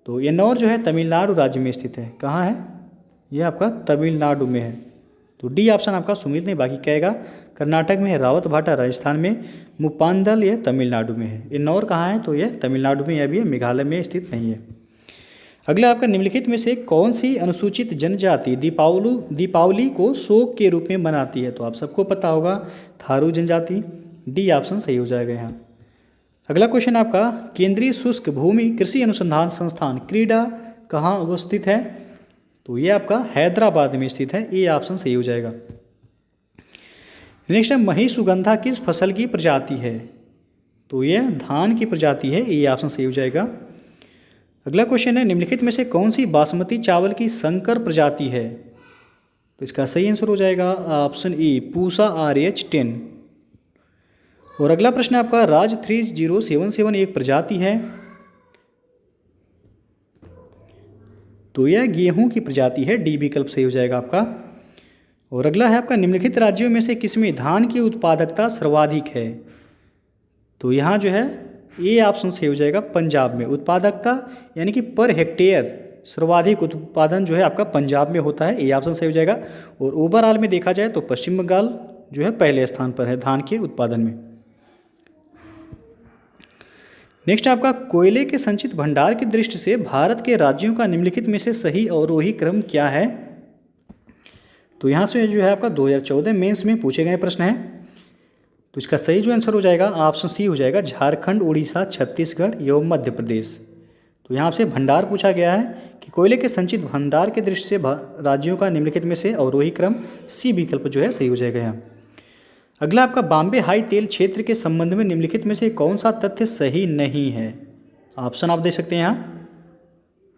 तो एन्नौर जो है तमिलनाडु राज्य में स्थित है। कहाँ है? यह आपका तमिलनाडु में है। तो डी ऑप्शन आपका सुमेलित नहीं, बाकी कहेगा कर्नाटक में है, रावत भाटा राजस्थान में, मुपांदल यह तमिलनाडु में है। एन्नौर कहाँ है? तो यह तमिलनाडु में, यह भी है, मेघालय में स्थित नहीं है। अगला आपका, निम्नलिखित में से कौन सी अनुसूचित जनजाति दीपावली को शोक के रूप में मनाती है? तो आप सबको पता होगा थारू जनजाति। डी ऑप्शन सही हो जाएगा यहाँ। अगला क्वेश्चन आपका, केंद्रीय शुष्क भूमि कृषि अनुसंधान संस्थान क्रीडा कहाँ अवस्थित है? तो ये आपका हैदराबाद में स्थित है। ये ऑप्शन सही हो जाएगा। नेक्स्ट है, महिसुगंधा किस फसल की प्रजाति है? तो यह धान की प्रजाति है। ये ऑप्शन सही हो जाएगा। अगला क्वेश्चन है, निम्नलिखित में से कौन सी बासमती चावल की संकर प्रजाति है? तो इसका सही आंसर हो जाएगा ऑप्शन ए, पूसा RH10। और अगला प्रश्न आपका, राज 3077 एक प्रजाति है। तो यह गेहूं की प्रजाति है। डी विकल्प सही हो जाएगा आपका। और अगला है आपका, निम्नलिखित राज्यों में से किसमें धान की उत्पादकता सर्वाधिक है? तो यहाँ जो है ये ऑप्शन सही हो जाएगा पंजाब में। उत्पादकता यानी कि पर हेक्टेयर सर्वाधिक उत्पादन जो है आपका पंजाब में होता है। ये ऑप्शन सही हो जाएगा। और ओवरऑल में देखा जाए तो पश्चिम बंगाल जो है पहले स्थान पर है धान के उत्पादन में। नेक्स्ट आपका, कोयले के संचित भंडार की दृष्टि से भारत के राज्यों का निम्नलिखित में से सही अवरोही क्रम क्या है? तो यहाँ से जो है आपका 2014 मेंस में पूछे गए प्रश्न है। तो इसका सही जो आंसर हो जाएगा ऑप्शन सी हो जाएगा, झारखंड, उड़ीसा, छत्तीसगढ़ एवं मध्य प्रदेश। तो यहाँ से भंडार पूछा गया है कि कोयले के संचित भंडार की दृष्टि से राज्यों का निम्नलिखित में से अवरोही क्रम, सी विकल्प जो है सही हो जाएगा यहाँ। अगला आपका, बॉम्बे हाई तेल क्षेत्र के संबंध में निम्नलिखित में से कौन सा तथ्य सही नहीं है? ऑप्शन आप देख सकते हैं यहाँ।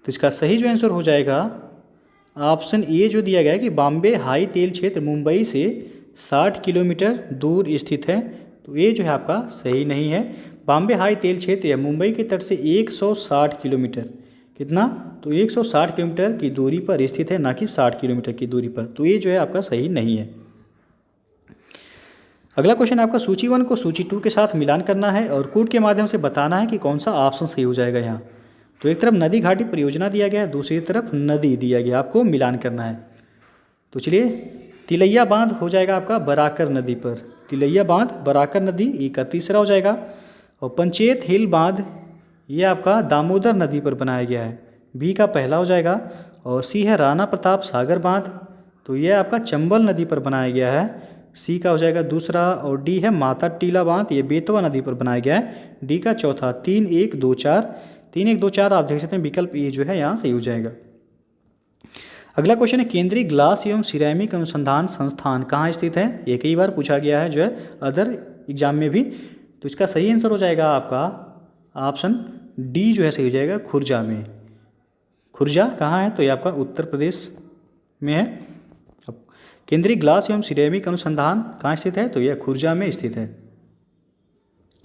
तो इसका सही जो आंसर हो जाएगा ऑप्शन ए जो दिया गया है कि बॉम्बे हाई तेल क्षेत्र मुंबई से 60 किलोमीटर दूर स्थित है। तो ये जो है आपका सही नहीं है। बॉम्बे हाई तेल क्षेत्र या मुंबई के तट से 160 किलोमीटर, कितना? तो 160 किलोमीटर की दूरी पर स्थित है, ना कि 60 किलोमीटर की दूरी पर। तो ये जो है आपका सही नहीं है। अगला क्वेश्चन आपका, सूची 1 को सूची 2 के साथ मिलान करना है और कूट के माध्यम से बताना है कि कौन सा ऑप्शन सही हो जाएगा यहाँ। तो एक तरफ नदी घाटी परियोजना दिया गया है, दूसरी तरफ नदी दिया गया, आपको मिलान करना है। तो चलिए, तिलैया बांध हो जाएगा आपका बराकर नदी पर, तिलैया बांध बराकर नदी ये का तीसरा हो जाएगा। और पंचेत हिल बांध ये आपका दामोदर नदी पर बनाया गया है, बी का पहला हो जाएगा। और सी है राणा प्रताप सागर बांध, तो यह आपका चंबल नदी पर बनाया गया है, सी का हो जाएगा दूसरा। और डी है माता टीला बांध, ये बेतवा नदी पर बनाया गया है, डी का चौथा। 3 1 2 4, 3 1 2 4 आप देख सकते हैं, विकल्प ए जो है यहाँ सही हो जाएगा। अगला क्वेश्चन है, केंद्रीय ग्लास एवं सिरेमिक अनुसंधान संस्थान कहाँ स्थित है? ये कई बार पूछा गया है जो है अदर एग्जाम में भी। तो इसका सही आंसर हो जाएगा आपका ऑप्शन डी जो है सही हो जाएगा, खुर्जा में। खुर्जा कहाँ है? तो ये आपका उत्तर प्रदेश में है। अब केंद्रीय ग्लास एवं सिरेमिक अनुसंधान कहाँ स्थित है? तो यह खुर्जा में स्थित है।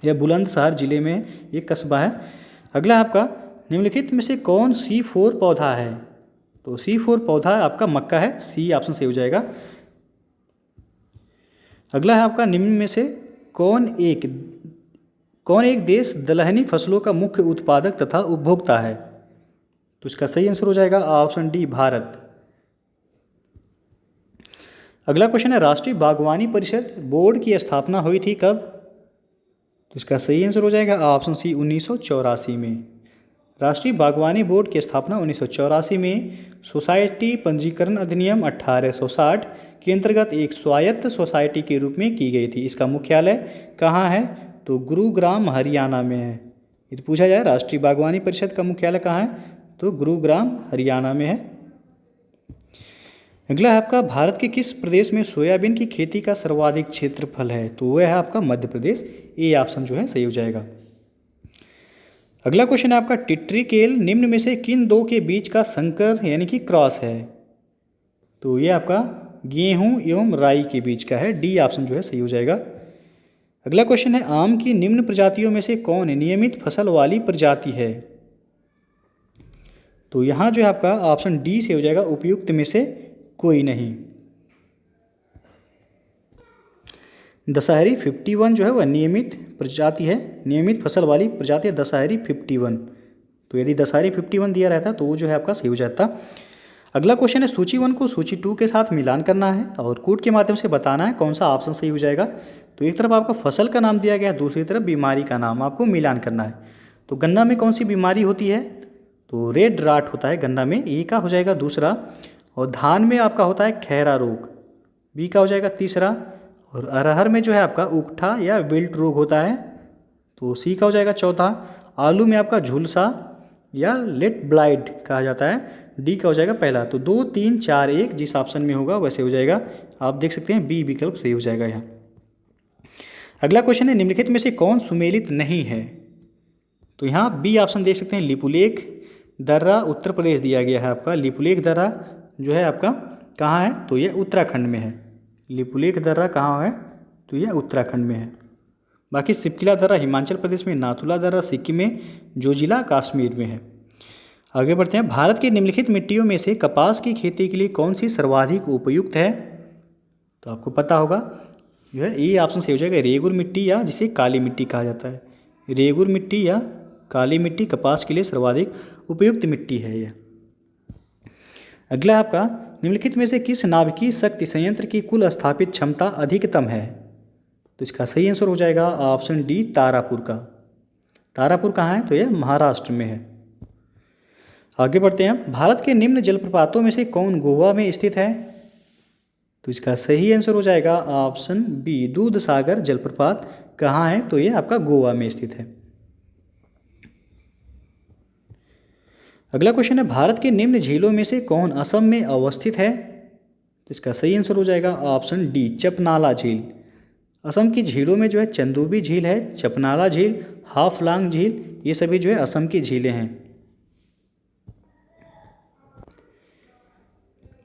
यह बुलंदशहर जिले में एक कस्बा है। अगला आपका, निम्नलिखित में से कौन C4 पौधा है? तो C4 पौधा आपका मक्का है, सी ऑप्शन सही हो जाएगा। अगला है आपका निम्न में से कौन एक देश दलहनी फसलों का मुख्य उत्पादक तथा उपभोक्ता है? तो इसका सही आंसर हो जाएगा ऑप्शन डी भारत। अगला क्वेश्चन है राष्ट्रीय बागवानी परिषद बोर्ड की स्थापना हुई थी कब? तो इसका सही आंसर हो जाएगा ऑप्शन सी 1984 में। राष्ट्रीय बागवानी बोर्ड की स्थापना 1984 में सोसाइटी पंजीकरण अधिनियम 1860 के अंतर्गत एक स्वायत्त सोसाइटी के रूप में की गई थी। इसका मुख्यालय कहाँ है? तो गुरुग्राम हरियाणा में है। यदि पूछा जाए राष्ट्रीय बागवानी परिषद का मुख्यालय कहाँ है, तो गुरुग्राम हरियाणा में है। अगला है आपका भारत के किस प्रदेश में सोयाबीन की खेती का सर्वाधिक क्षेत्रफल है? तो वह है आपका मध्य प्रदेश। ए ऑप्शन जो है सही हो जाएगा। अगला क्वेश्चन है आपका टिट्रिकेल निम्न में से किन दो के बीच का संकर यानी कि क्रॉस है? तो ये आपका गेहूं एवं राई के बीच का है। डी ऑप्शन जो है सही हो जाएगा। अगला क्वेश्चन है आम की निम्न प्रजातियों में से कौन नियमित फसल वाली प्रजाति है? तो यहाँ जो है आपका ऑप्शन डी से हो जाएगा, उपयुक्त में से कोई नहीं। दशहरी 51 जो है वह नियमित प्रजाति है, नियमित फसल वाली प्रजाति है दशहरी 51। तो यदि दशहरी 51 दिया रहता तो वो जो है आपका सही हो जाता। अगला क्वेश्चन है सूची 1 को सूची 2 के साथ मिलान करना है और कूट के माध्यम से बताना है कौन सा ऑप्शन सही हो जाएगा। तो एक तरफ आपका फसल का नाम दिया गया है, दूसरी तरफ बीमारी का नाम आपको मिलान करना है। तो गन्ना में कौन सी बीमारी होती है? तो रेड राट होता है गन्ना में, ए का हो जाएगा दूसरा। और धान में आपका होता है खैरा रोग, बी का हो जाएगा तीसरा। और अरहर में जो है आपका उकठा या विल्ट रोग होता है, तो सी का हो जाएगा चौथा। आलू में आपका झुलसा या लेट ब्लाइट कहा जाता है, डी का हो जाएगा पहला। तो 2, 3, 4, 1 जिस ऑप्शन में होगा वैसे हो जाएगा। आप देख सकते हैं बी विकल्प सही हो जाएगा यहाँ। अगला क्वेश्चन है निम्नलिखित में से कौन सुमेलित नहीं है? तो यहाँ बी ऑप्शन देख सकते हैं, लिपुलेख दर्रा उत्तर प्रदेश दिया गया है आपका। लिपुलेख दर्रा जो है आपका कहाँ है? तो ये उत्तराखंड में है। लिपुलेख दर्रा कहाँ है? तो ये उत्तराखंड में है। बाकी सिपकिला दर्रा हिमाचल प्रदेश में, नाथुला दर्रा सिक्किम में, जोजिला कश्मीर में है। आगे बढ़ते हैं। भारत की निम्नलिखित मिट्टियों में से कपास की खेती के लिए कौन सी सर्वाधिक उपयुक्त है? तो आपको पता होगा जो है ये ऑप्शन सही हो जाएगा, रेगुर मिट्टी या जिसे काली मिट्टी कहा जाता है। रेगुर मिट्टी या काली मिट्टी कपास के लिए सर्वाधिक उपयुक्त मिट्टी है यह। अगला आपका निम्नलिखित में से किस नाभिकीय शक्ति संयंत्र की कुल स्थापित क्षमता अधिकतम है? तो इसका सही आंसर हो जाएगा ऑप्शन डी तारापुर का। तारापुर कहाँ है? तो यह महाराष्ट्र में है। आगे बढ़ते हैं। भारत के निम्न जलप्रपातों में से कौन गोवा में स्थित है? तो इसका सही आंसर हो जाएगा ऑप्शन बी दूध सागर जलप्रपात कहाँ है? तो यह आपका गोवा में स्थित है। अगला क्वेश्चन है भारत के निम्न झीलों में से कौन असम में अवस्थित है? तो इसका सही आंसर हो जाएगा ऑप्शन डी चपनाला झील। असम की झीलों में जो है चंदूबी झील है, चपनाला झील, हाफलांग झील, ये सभी जो है असम की झीलें हैं।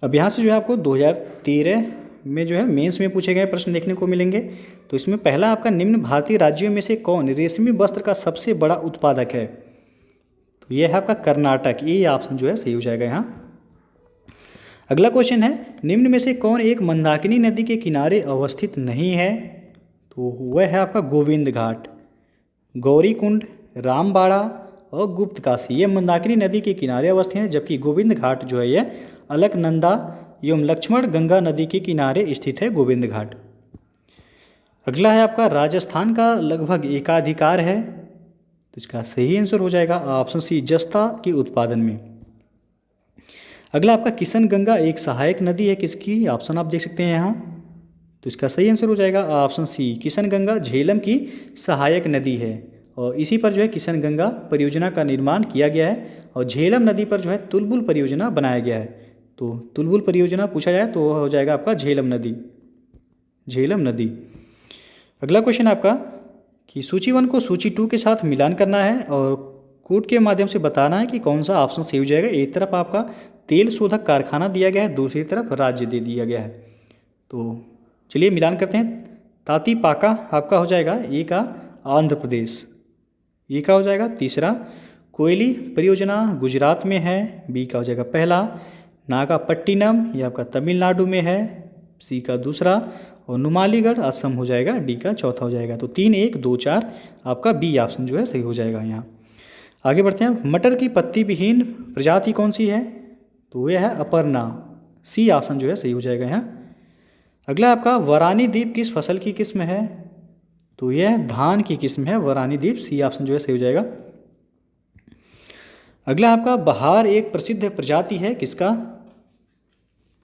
अब यहाँ से जो है आपको 2013 में जो है मेंस में पूछे गए प्रश्न देखने को मिलेंगे। तो इसमें पहला आपका निम्न भारतीय राज्यों में से कौन रेशमी वस्त्र का सबसे बड़ा उत्पादक है? तो यह है आपका कर्नाटक। ये ऑप्शन जो है सही हो जाएगा यहाँ। अगला क्वेश्चन है निम्न में से कौन एक मंदाकिनी नदी के किनारे अवस्थित नहीं है? तो वह है आपका गोविंद घाट। गौरीकुंड, रामबाड़ा और गुप्त काशी ये मंदाकिनी नदी के किनारे अवस्थित हैं, जबकि गोविंद घाट जो है यह अलकनंदा एवं लक्ष्मण गंगा नदी के किनारे स्थित है गोविंद घाट। अगला है आपका राजस्थान का लगभग एकाधिकार है। तो इसका सही आंसर हो जाएगा ऑप्शन सी जस्ता के उत्पादन में। अगला आपका किशन गंगा एक सहायक नदी है किसकी? ऑप्शन आप देख सकते हैं यहाँ। तो इसका सही आंसर हो जाएगा ऑप्शन सी किशन गंगा झेलम की सहायक नदी है और इसी पर जो है किशन गंगा परियोजना का निर्माण किया गया है और झेलम नदी पर जो है तुलबुल परियोजना बनाया गया है। तो तुलबुल परियोजना पूछा जाए तो वह हो जाएगा आपका झेलम नदी, झेलम नदी। अगला क्वेश्चन आपका कि सूची 1 को सूची 2 के साथ मिलान करना है और कूट के माध्यम से बताना है कि कौन सा ऑप्शन सही हो जाएगा। एक तरफ आपका तेल शोधक कारखाना दिया गया है, दूसरी तरफ राज्य दे दिया गया है। तो चलिए मिलान करते हैं। तातीपाका आपका हो जाएगा ए का आंध्र प्रदेश, ए का हो जाएगा तीसरा। कोयली परियोजना गुजरात में है, बी का हो जाएगा पहला। नागापट्टिनम ये आपका तमिलनाडु में है, सी का दूसरा, और नुमालीगढ़ असम हो जाएगा, डी का चौथा हो जाएगा। तो 3, 1, 2, 4 आपका बी ऑप्शन जो है सही हो जाएगा यहाँ। आगे बढ़ते हैं। मटर की पत्ती विहीन प्रजाति कौन सी है? तो यह है अपर्णा, सी ऑप्शन जो है सही हो जाएगा यहाँ। अगला आपका वरानी द्वीप किस फसल की किस्म है? तो यह धान की किस्म है वरानी द्वीप, सी ऑप्शन जो है सही हो जाएगा। अगला आपका बहार एक प्रसिद्ध प्रजाति है किसका?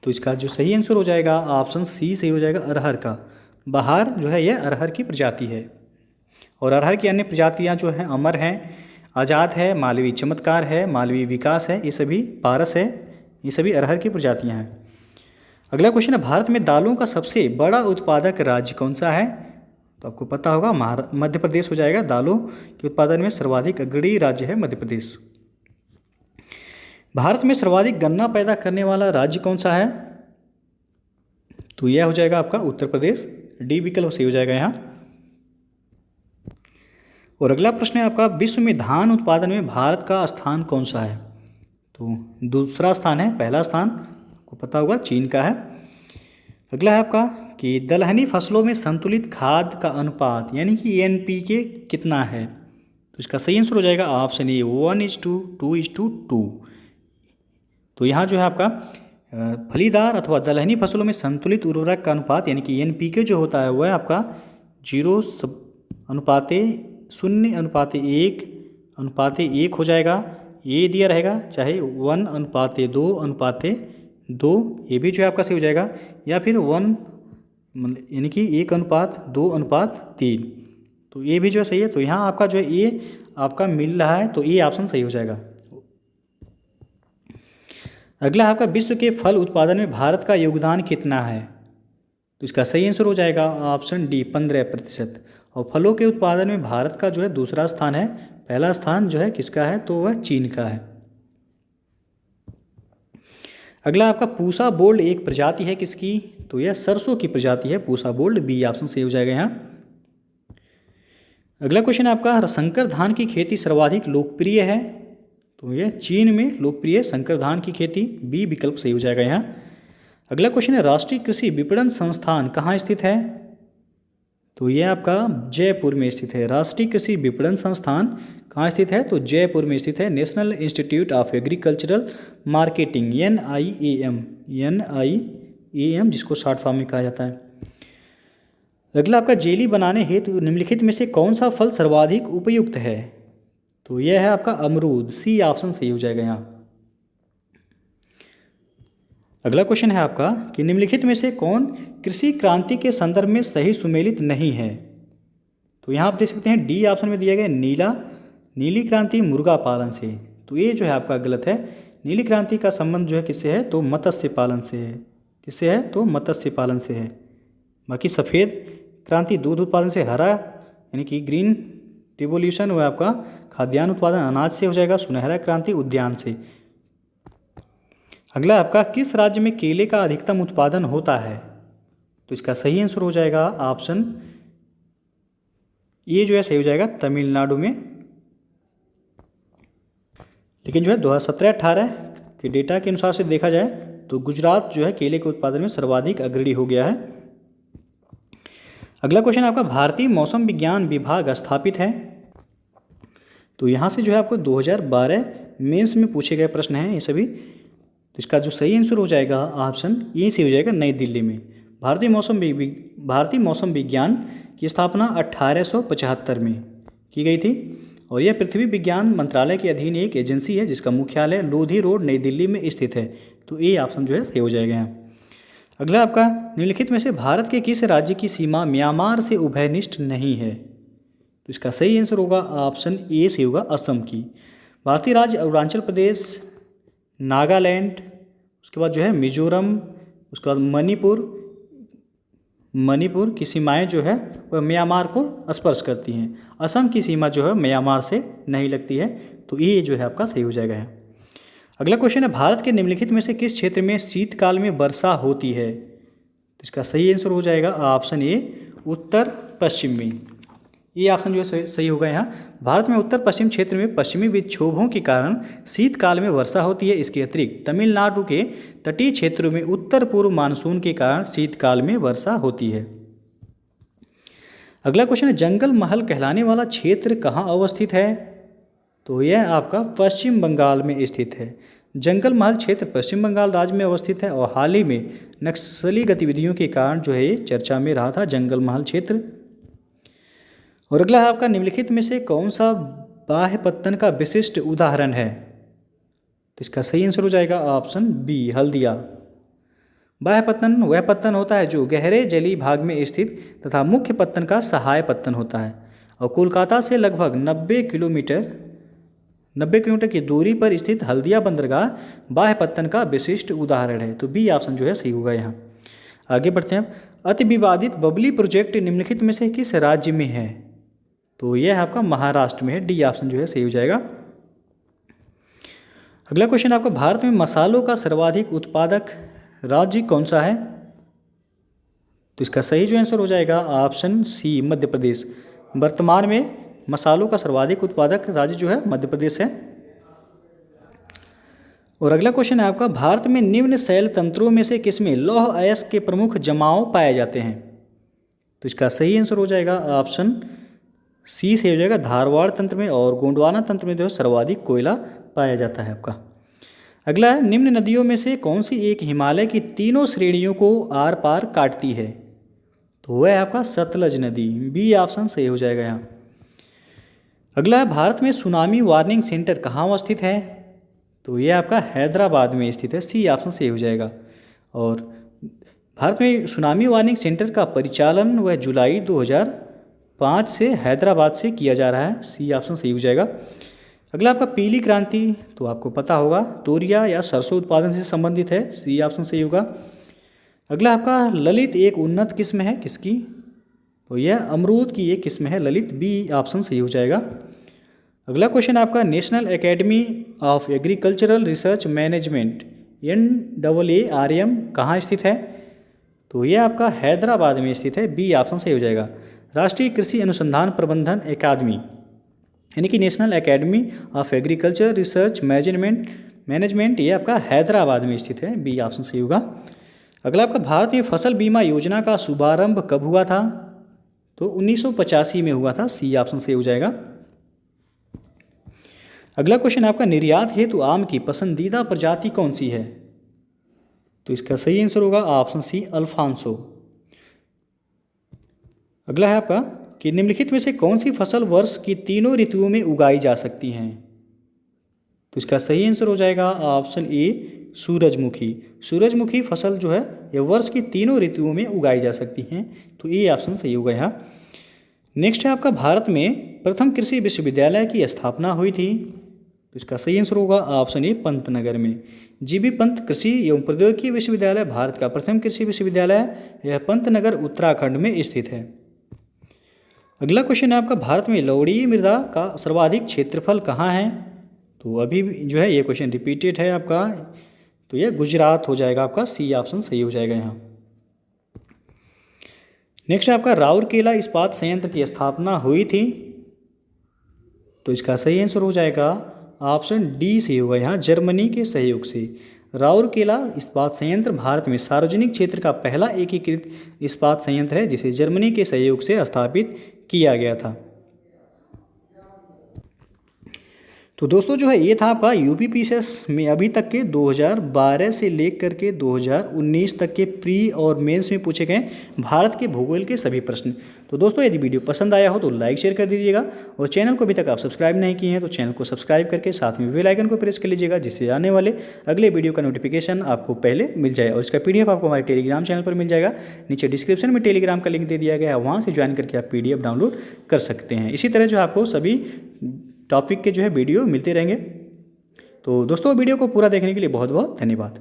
तो इसका जो सही आंसर हो जाएगा ऑप्शन सी सही हो जाएगा, अरहर का। बहार जो है यह अरहर की प्रजाति है। और अरहर की अन्य प्रजातियां जो हैं अमर हैं, आज़ाद है, मालवी चमत्कार है, मालवी विकास है, ये सभी पारस है, ये सभी अरहर की प्रजातियां हैं। अगला क्वेश्चन है, भारत में दालों का सबसे बड़ा उत्पादक राज्य कौन सा है? तो आपको पता होगा मध्य प्रदेश हो जाएगा। दालों के उत्पादन में सर्वाधिक अग्रणी राज्य है मध्य प्रदेश। भारत में सर्वाधिक गन्ना पैदा करने वाला राज्य कौन सा है? तो यह हो जाएगा आपका उत्तर प्रदेश, डी विकल्प सही हो जाएगा यहाँ। और अगला प्रश्न है आपका, विश्व में धान उत्पादन में भारत का स्थान कौन सा है? तो दूसरा स्थान है, पहला स्थान आपको पता होगा चीन का है। अगला है आपका कि दलहनी फसलों में संतुलित खाद का अनुपात यानी कि NPK कितना है? तो इसका सही आंसर हो जाएगा ऑप्शन ए 1:2:2। तो यहाँ जो है आपका फलीदार अथवा दलहनी फसलों में संतुलित उर्वरक का अनुपात यानी कि NPK जो होता है वह आपका 0:1:1 हो जाएगा। ये दिया रहेगा, चाहे 1:2:2, ये भी जो है आपका सही हो जाएगा, या फिर 1 यानी कि 1:2:3, तो ये भी जो है सही है। तो यहाँ आपका जो है ये आपका मिल रहा है, तो ये ऑप्शन सही हो जाएगा। अगला आपका विश्व के फल उत्पादन में भारत का योगदान कितना है? तो इसका सही आंसर हो जाएगा ऑप्शन डी 15%। और फलों के उत्पादन में भारत का जो है दूसरा स्थान है, पहला स्थान जो है किसका है? तो वह चीन का है। अगला आपका पूसा बोल्ड एक प्रजाति है किसकी? तो यह सरसों की प्रजाति है पूसा बोल्ड, बी ऑप्शन सही हो जाएगा यहाँ। अगला क्वेश्चन आपका, संकर धान की खेती सर्वाधिक लोकप्रिय है? तो यह चीन में लोकप्रिय संकर धान की खेती, बी विकल्प सही हो जाएगा यहाँ। अगला क्वेश्चन है, राष्ट्रीय कृषि विपणन संस्थान कहाँ स्थित है? तो यह आपका जयपुर में स्थित है। राष्ट्रीय कृषि विपणन संस्थान कहाँ स्थित है? तो जयपुर में स्थित है। National institute of agricultural marketing NIAM जिसको शॉर्ट फॉर्म में कहा जाता है। अगला आपका, जेली बनाने हेतु निम्नलिखित में से कौन सा फल सर्वाधिक उपयुक्त है? तो यह है आपका अमरूद, सी ऑप्शन सही हो जाएगा यहाँ। अगला क्वेश्चन है आपका कि निम्नलिखित में से कौन कृषि क्रांति के संदर्भ में सही सुमेलित नहीं है? तो यहाँ आप देख सकते हैं डी ऑप्शन में दिया गया नीली क्रांति मुर्गा पालन से, तो ये जो है आपका गलत है। नीली क्रांति का संबंध जो है किससे है? तो मत्स्य पालन से है। किससे है? तो मत्स्य पालन से है। बाकी सफ़ेद क्रांति दूध उत्पादन से, हरा यानी कि ग्रीन रिवोल्यूशन वो आपका खाद्यान्न उत्पादन अनाज से हो जाएगा, सुनहरा क्रांति उद्यान से। अगला आपका, किस राज्य में केले का अधिकतम उत्पादन होता है? तो इसका सही आंसर हो जाएगा ऑप्शन ये जो है सही हो जाएगा, तमिलनाडु में। लेकिन जो है 2017-18 के डेटा के अनुसार से देखा जाए तो गुजरात जो है केले के उत्पादन में सर्वाधिक अग्रणी हो गया है। अगला क्वेश्चन आपका, भारतीय मौसम विज्ञान विभाग स्थापित है? तो यहाँ से जो है आपको 2012 मेंस में पूछे गए प्रश्न हैं ये सभी। तो इसका जो सही आंसर हो जाएगा ऑप्शन ये से हो जाएगा, नई दिल्ली में। भारतीय मौसम विज्ञान की स्थापना 1875 में की गई थी और यह पृथ्वी विज्ञान मंत्रालय के अधीन एक एजेंसी है जिसका मुख्यालय लोधी रोड नई दिल्ली में स्थित है। तो ये ऑप्शन जो है सही हो जाएगा यहाँ। अगला आपका, निम्नलिखित में से भारत के किस राज्य की सीमा म्यांमार से उभयनिष्ठ नहीं है? तो इसका सही आंसर होगा ऑप्शन ए से होगा, असम की। भारतीय राज्य अरुणाचल प्रदेश, नागालैंड, उसके बाद जो है मिजोरम, उसके बाद मणिपुर की सीमाएं जो है वह म्यांमार को स्पर्श करती हैं। असम की सीमा जो है म्यांमार से नहीं लगती है। तो ये जो है आपका सही हो जाएगा है। अगला क्वेश्चन है, भारत के निम्नलिखित में से किस क्षेत्र में शीतकाल में वर्षा होती है? तो इसका सही आंसर हो जाएगा ऑप्शन ए, उत्तर पश्चिम में। ये ऑप्शन जो है सही होगा यहाँ। भारत में उत्तर पश्चिम क्षेत्र में पश्चिमी विक्षोभों के कारण शीतकाल में वर्षा होती है। इसके अतिरिक्त तमिलनाडु के तटीय क्षेत्रों में उत्तर पूर्व मानसून के कारण शीतकाल में वर्षा होती है। अगला क्वेश्चन है, जंगल महल कहलाने वाला क्षेत्र कहाँ अवस्थित है? तो यह आपका पश्चिम बंगाल में स्थित है। जंगल महल क्षेत्र पश्चिम बंगाल राज्य में अवस्थित है और हाल ही में नक्सली गतिविधियों के कारण जो है ये चर्चा में रहा था, जंगल महल क्षेत्र। और अगला है आपका, निम्नलिखित में से कौन सा बाह्य पत्तन का विशिष्ट उदाहरण है? तो इसका सही आंसर हो जाएगा ऑप्शन बी, हल्दिया। बाह्य पत्तन वह पत्तन होता है जो गहरे जलीय भाग में स्थित तथा मुख्य पत्तन का सहाय पत्तन होता है और कोलकाता से लगभग 90 किलोमीटर की दूरी पर स्थित हल्दिया बंदरगाह बाह्य पत्तन का विशिष्ट उदाहरण है। तो बी ऑप्शन जो है सही होगा यहाँ। आगे बढ़ते हैं। अति विवादित बबली प्रोजेक्ट निम्नलिखित में से किस राज्य में है? तो यह आपका महाराष्ट्र में है। डी ऑप्शन जो है सही हो जाएगा। अगला क्वेश्चन आपका, भारत में मसालों का सर्वाधिक उत्पादक राज्य कौन सा है? तो इसका सही जो आंसर हो जाएगा ऑप्शन सी, मध्य प्रदेश। वर्तमान में मसालों का सर्वाधिक उत्पादक राज्य जो है मध्य प्रदेश है। और अगला क्वेश्चन है आपका, भारत में निम्न शैल तंत्रों में से किसमें लौह अयस्क के प्रमुख जमाव पाए जाते हैं? तो इसका सही आंसर हो जाएगा ऑप्शन सी से हो जाएगा, धारवाड़ तंत्र में और गोंडवाना तंत्र में जो है सर्वाधिक कोयला पाया जाता है आपका। अगला है, निम्न नदियों में से कौन सी एक हिमालय की तीनों श्रेणियों को आर पार काटती है? तो वह है आपका सतलज नदी। बी ऑप्शन सही हो जाएगा यहाँ। अगला है, भारत में सुनामी वार्निंग सेंटर कहाँ अवस्थित है? तो ये आपका हैदराबाद में स्थित है। सी ऑप्शन सही हो जाएगा। और भारत में सुनामी वार्निंग सेंटर का परिचालन वह जुलाई 2005 से हैदराबाद से किया जा रहा है। सी ऑप्शन सही हो जाएगा। अगला आपका, पीली क्रांति तो आपको पता होगा, तोरिया या सरसों उत्पादन से संबंधित है। सी ऑप्शन सही होगा। अगला आपका, ललित एक उन्नत किस्म है किसकी? तो यह अमरूद की एक किस्म है, ललित। बी ऑप्शन सही हो जाएगा। अगला क्वेश्चन आपका, national academy of agricultural research management NAARM कहाँ स्थित है? तो यह आपका हैदराबाद में स्थित है। बी ऑप्शन सही हो जाएगा। राष्ट्रीय कृषि अनुसंधान प्रबंधन अकादमी यानी कि national academy of agriculture research management ये आपका हैदराबाद में स्थित है। बी ऑप्शन सही होगा। अगला आपका, भारत में फसल बीमा योजना का शुभारंभ कब हुआ था? तो 1985 में हुआ था। सी ऑप्शन सही हो जाएगा। अगला क्वेश्चन आपका, निर्यात हेतु आम की पसंदीदा प्रजाति कौन सी है? तो इसका सही आंसर होगा ऑप्शन सी, अल्फांसो। अगला है आपका कि निम्नलिखित में से कौन सी फसल वर्ष की तीनों ऋतुओं में उगाई जा सकती हैं? तो इसका सही आंसर हो जाएगा ऑप्शन ए, सूरजमुखी। सूरजमुखी फसल जो है यह वर्ष की तीनों ऋतुओं में उगाई जा सकती हैं। तो ये ऑप्शन सही होगा यहाँ। नेक्स्ट है आपका, भारत में प्रथम कृषि विश्वविद्यालय की स्थापना हुई थी। तो इसका सही आंसर होगा ऑप्शन ए, पंतनगर में। जीबी पंत कृषि एवं प्रौद्योगिकी विश्वविद्यालय भारत का प्रथम कृषि विश्वविद्यालय है। यह पंतनगर उत्तराखंड में स्थित है। अगला क्वेश्चन है आपका, भारत में लवणीय मृदा का सर्वाधिक क्षेत्रफल कहाँ है? तो अभी जो है ये क्वेश्चन रिपीटेड है आपका, तो यह गुजरात हो जाएगा आपका। सी ऑप्शन सही हो जाएगा यहाँ। नेक्स्ट आपका, राउरकेला इस्पात संयंत्र की स्थापना हुई थी। तो इसका सही आंसर हो जाएगा ऑप्शन डी से होगा यहाँ, जर्मनी के सहयोग से। राउरकेला इस्पात संयंत्र भारत में सार्वजनिक क्षेत्र का पहला एकीकृत इस्पात संयंत्र है जिसे जर्मनी के सहयोग से स्थापित किया गया था। तो दोस्तों जो है ये था आपका यूपीपीसीएस में अभी तक के 2012 से लेकर के 2019 तक के प्री और मेंस में पूछे गए भारत के भूगोल के सभी प्रश्न। तो दोस्तों यदि वीडियो पसंद आया हो तो लाइक शेयर कर दीजिएगा और चैनल को अभी तक आप सब्सक्राइब नहीं किए हैं तो चैनल को सब्सक्राइब करके साथ में बेल आइकन को प्रेस कर लीजिएगा जिससे आने वाले अगले वीडियो का नोटिफिकेशन आपको पहले मिल जाए। और इसका PDF आपको हमारे टेलीग्राम चैनल पर मिल जाएगा। नीचे डिस्क्रिप्शन में टेलीग्राम का लिंक दे दिया गया है, वहाँ से ज्वाइन करके आप PDF डाउनलोड कर सकते हैं। इसी तरह जो आपको सभी टॉपिक के जो है वीडियो मिलते रहेंगे। तो दोस्तों वीडियो को पूरा देखने के लिए बहुत बहुत धन्यवाद।